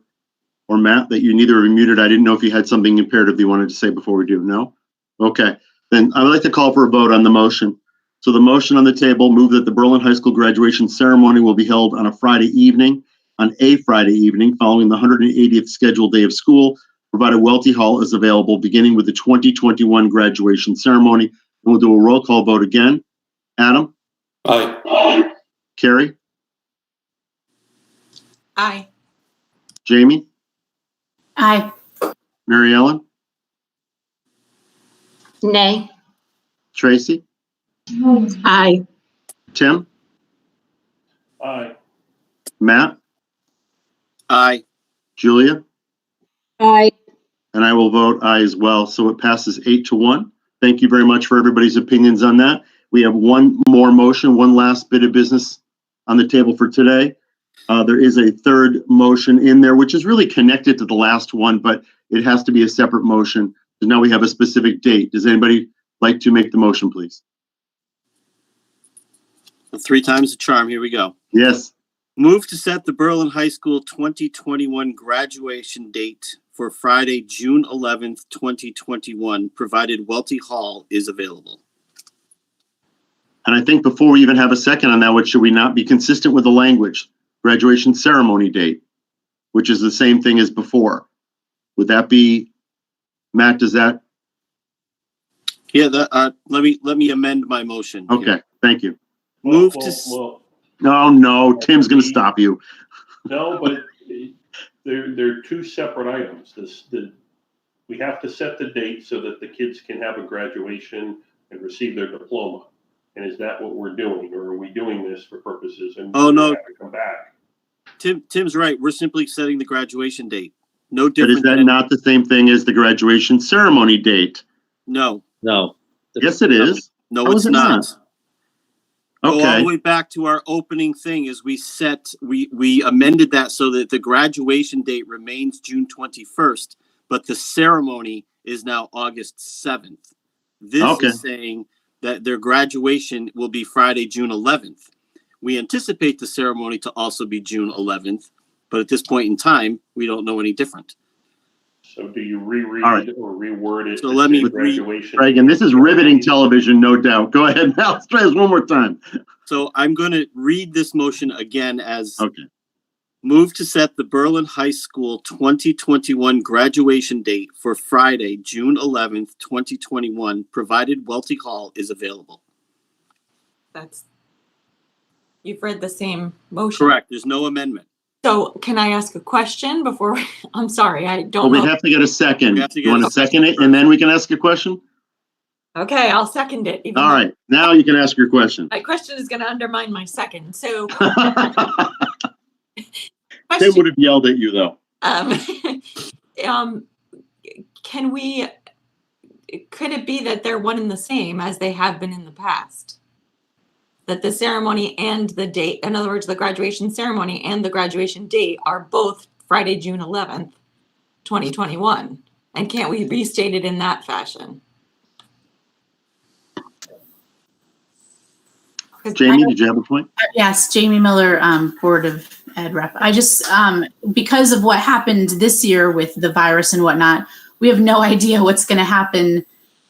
or Matt, that you neither of you muted. I didn't know if you had something imperative you wanted to say before we do. No? Okay. Then I would like to call for a vote on the motion. So the motion on the table, move that the Berlin High School graduation ceremony will be held on a Friday evening, following the 180th scheduled day of school, provided Welty Hall is available, beginning with the 2021 graduation ceremony. And we'll do a roll call vote again. Adam? Aye. Carrie? Aye. Jamie? Aye. Mary Ellen? Nay. Tracy? Aye. Tim? Aye. Matt? Aye. Julia? Aye. And I will vote aye as well. So it passes 8-1. Thank you very much for everybody's opinions on that. We have one more motion, one last bit of business on the table for today. There is a third motion in there, which is really connected to the last one, but it has to be a separate motion. So now we have a specific date. Does anybody like to make the motion, please? 3 times the charm. Here we go. Yes. Move to set the Berlin High School 2021 graduation date for Friday, June 11th, 2021, provided Welty Hall is available. And I think before we even have a second on that, what should we not be consistent with the language? Graduation ceremony date, which is the same thing as before. Would that be, Matt, does that? Yeah, let me amend my motion. Okay, here. thank you. Move to. No, Tim's going to stop you. No, but they're two separate items. We have to set the date so that the kids can have a graduation and receive their diploma. And is that what we're doing, or are we doing this for purposes? And oh no, have to come back. Tim's right. We're simply setting the graduation date. No different. But is that not the same thing as the graduation ceremony date? No. Yes, it is. No, it's not. Okay. Go all the way back to our opening thing is we amended that so that the graduation date remains June 21st, but the ceremony is now August 7th. This is saying that their graduation will be Friday, June 11th. We anticipate the ceremony to also be June 11th, but at this point in time, we don't know any different. So do you reread or reword it? So let me graduation. Right, and this is riveting television, no doubt. Go ahead, Mal. Let's try this one more time. So I'm going to read this motion again as okay. Move to set the Berlin High School 2021 graduation date for Friday, June 11th, 2021, provided Welty Hall is available. You've read the same motion. Correct. There's no amendment. So can I ask a question before? I'm sorry, I don't know. We have to get a second. You want to second it, and then we can ask a question? Okay, I'll second it. All right, now you can ask your question. My question is going to undermine my second. So They would have yelled at you, though. Could it be that they're one and the same as they have been in the past? That the ceremony and the date, in other words, the graduation ceremony and the graduation date are both Friday, June 11th, 2021. And can't we restate it in that fashion? Jamie, did you have a point? Yes, Jamie Miller, Board of Ed Rep. I just, because of what happened this year with the virus and whatnot, we have no idea what's going to happen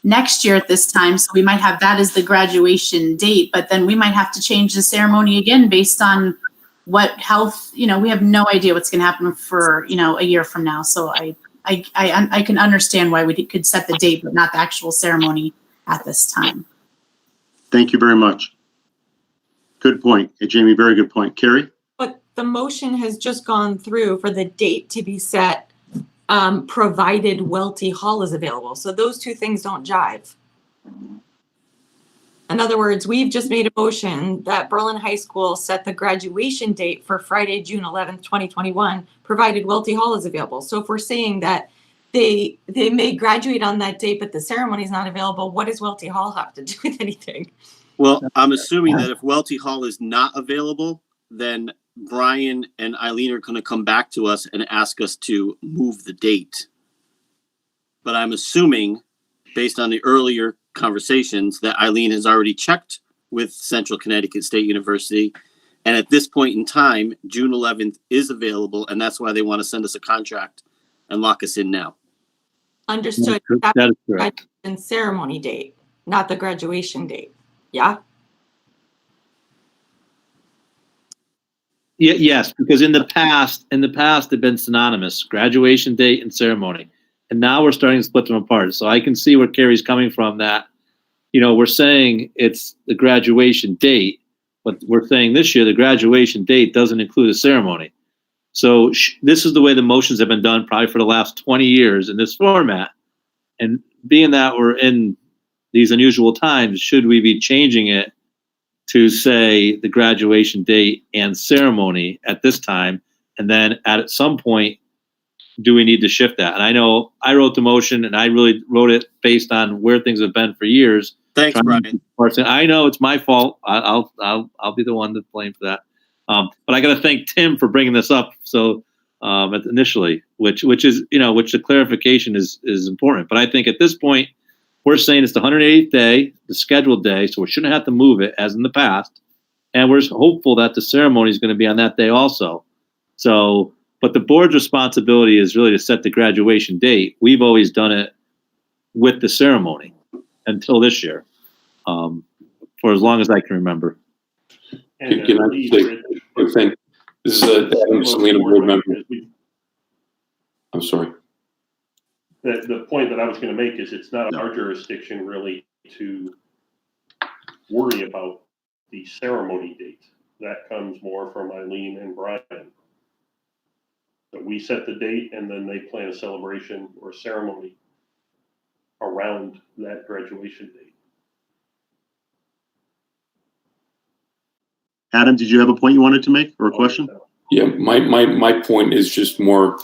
next year at this time. So we might have that as the graduation date, but then we might have to change the ceremony again based on what health, we have no idea what's going to happen for, a year from now. So I can understand why we could set the date, but not the actual ceremony at this time. Thank you very much. Good point. Hey, Jamie, very good point. Carrie? But the motion has just gone through for the date to be set, provided Welty Hall is available. So those two things don't jive. In other words, we've just made a motion that Berlin High School set the graduation date for Friday, June 11th, 2021, provided Welty Hall is available. So if we're saying that they may graduate on that date, but the ceremony is not available, what does Welty Hall have to do with anything? Well, I'm assuming that if Welty Hall is not available, then Brian and Eileen are going to come back to us and ask us to move the date. But I'm assuming, based on the earlier conversations, that Eileen has already checked with Central Connecticut State University. And at this point in time, June 11th is available. And that's why they want to send us a contract and lock us in now. Understood. That is correct. And ceremony date, not the graduation date. Yeah. Yeah, yes, because in the past, they've been synonymous, graduation date and ceremony. And now we're starting to split them apart. So I can see where Carrie's coming from that, we're saying it's the graduation date, but we're saying this year the graduation date doesn't include a ceremony. So this is the way the motions have been done probably for the last 20 years in this format. And being that we're in these unusual times, should we be changing it to say the graduation date and ceremony at this time? And then at some point, do we need to shift that? And I know I wrote the motion and I really wrote it based on where things have been for years. Thanks, Brian. I know it's my fault. I'll be the one to blame for that. But I got to thank Tim for bringing this up. So initially, which is, which the clarification is important. But I think at this point, we're saying it's the 180th day, the scheduled day, so we shouldn't have to move it as in the past. And we're hopeful that the ceremony is going to be on that day also. So, but the board's responsibility is really to set the graduation date. We've always done it with the ceremony until this year, for as long as I can remember. And Can I say a quick thing? This is Adam Selena, board member. I'm sorry. The point that I was going to make is it's not our jurisdiction really to worry about the ceremony date. That comes more from Eileen and Brian. So we set the date and then they plan a celebration or ceremony around that graduation date. Adam, did you have a point you wanted to make or a question? Yeah, my point is just more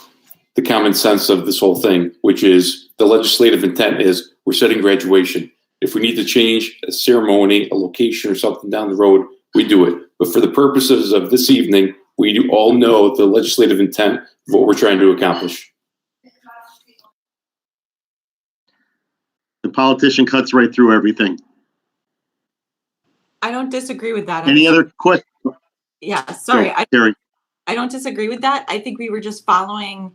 the common sense of this whole thing, which is the legislative intent is we're setting graduation. If we need to change a ceremony, a location or something down the road, we do it. But for the purposes of this evening, we do all know the legislative intent of what we're trying to accomplish. The politician cuts right through everything. I don't disagree with that. Any other questions? Yeah, sorry. Carrie. I don't disagree with that. I think we were just following,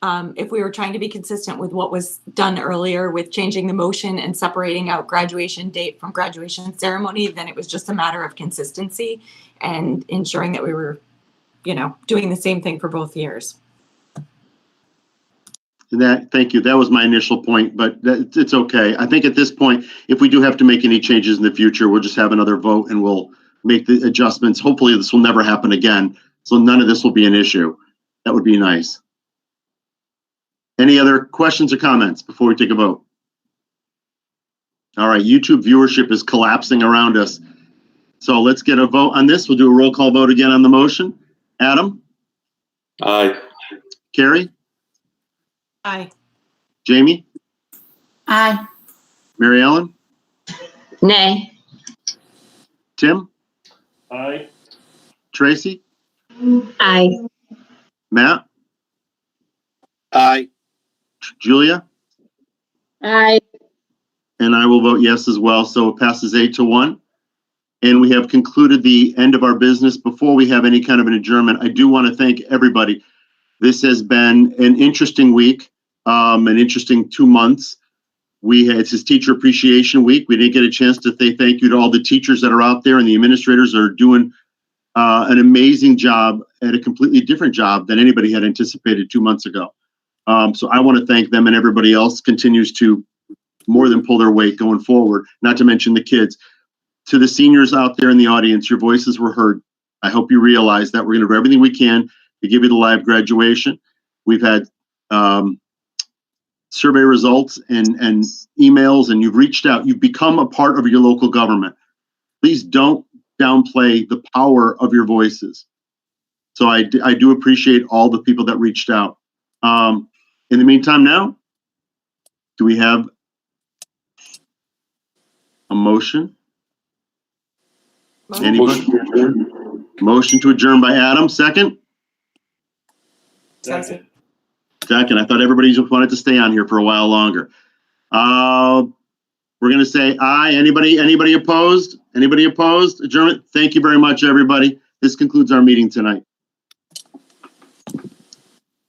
if we were trying to be consistent with what was done earlier with changing the motion and separating out graduation date from graduation ceremony, then it was just a matter of consistency and ensuring that we were, doing the same thing for both years. Thank you. That was my initial point, but it's okay. I think at this point, if we do have to make any changes in the future, we'll just have another vote and we'll make the adjustments. Hopefully this will never happen again. So none of this will be an issue. That would be nice. Any other questions or comments before we take a vote? All right, YouTube viewership is collapsing around us. So let's get a vote on this. We'll do a roll call vote again on the motion. Adam? Aye. Carrie? Aye. Jamie? Aye. Mary Ellen? Nay. Tim? Aye. Tracy? Aye. Matt? Aye. Julia? Aye. And I will vote yes as well. So it passes 8-1. And we have concluded the end of our business. Before we have any kind of an adjournment, I do want to thank everybody. This has been an interesting week, an interesting 2 months. It's his Teacher Appreciation Week. We didn't get a chance to say thank you to all the teachers that are out there, and the administrators are doing an amazing job at a completely different job than anybody had anticipated 2 months ago. So I want to thank them, and everybody else continues to more than pull their weight going forward, not to mention the kids. To the seniors out there in the audience, your voices were heard. I hope you realize that we're going to do everything we can to give you the live graduation. We've had survey results and emails, and you've reached out. You've become a part of your local government. Please don't downplay the power of your voices. So I do appreciate all the people that reached out. In the meantime now, do we have a motion? Anybody? Motion to adjourn by Adam, second? Second. Second. I thought everybody just wanted to stay on here for a while longer. We're going to say aye. Anybody opposed? Anybody opposed? Adjournment. Thank you very much, everybody. This concludes our meeting tonight.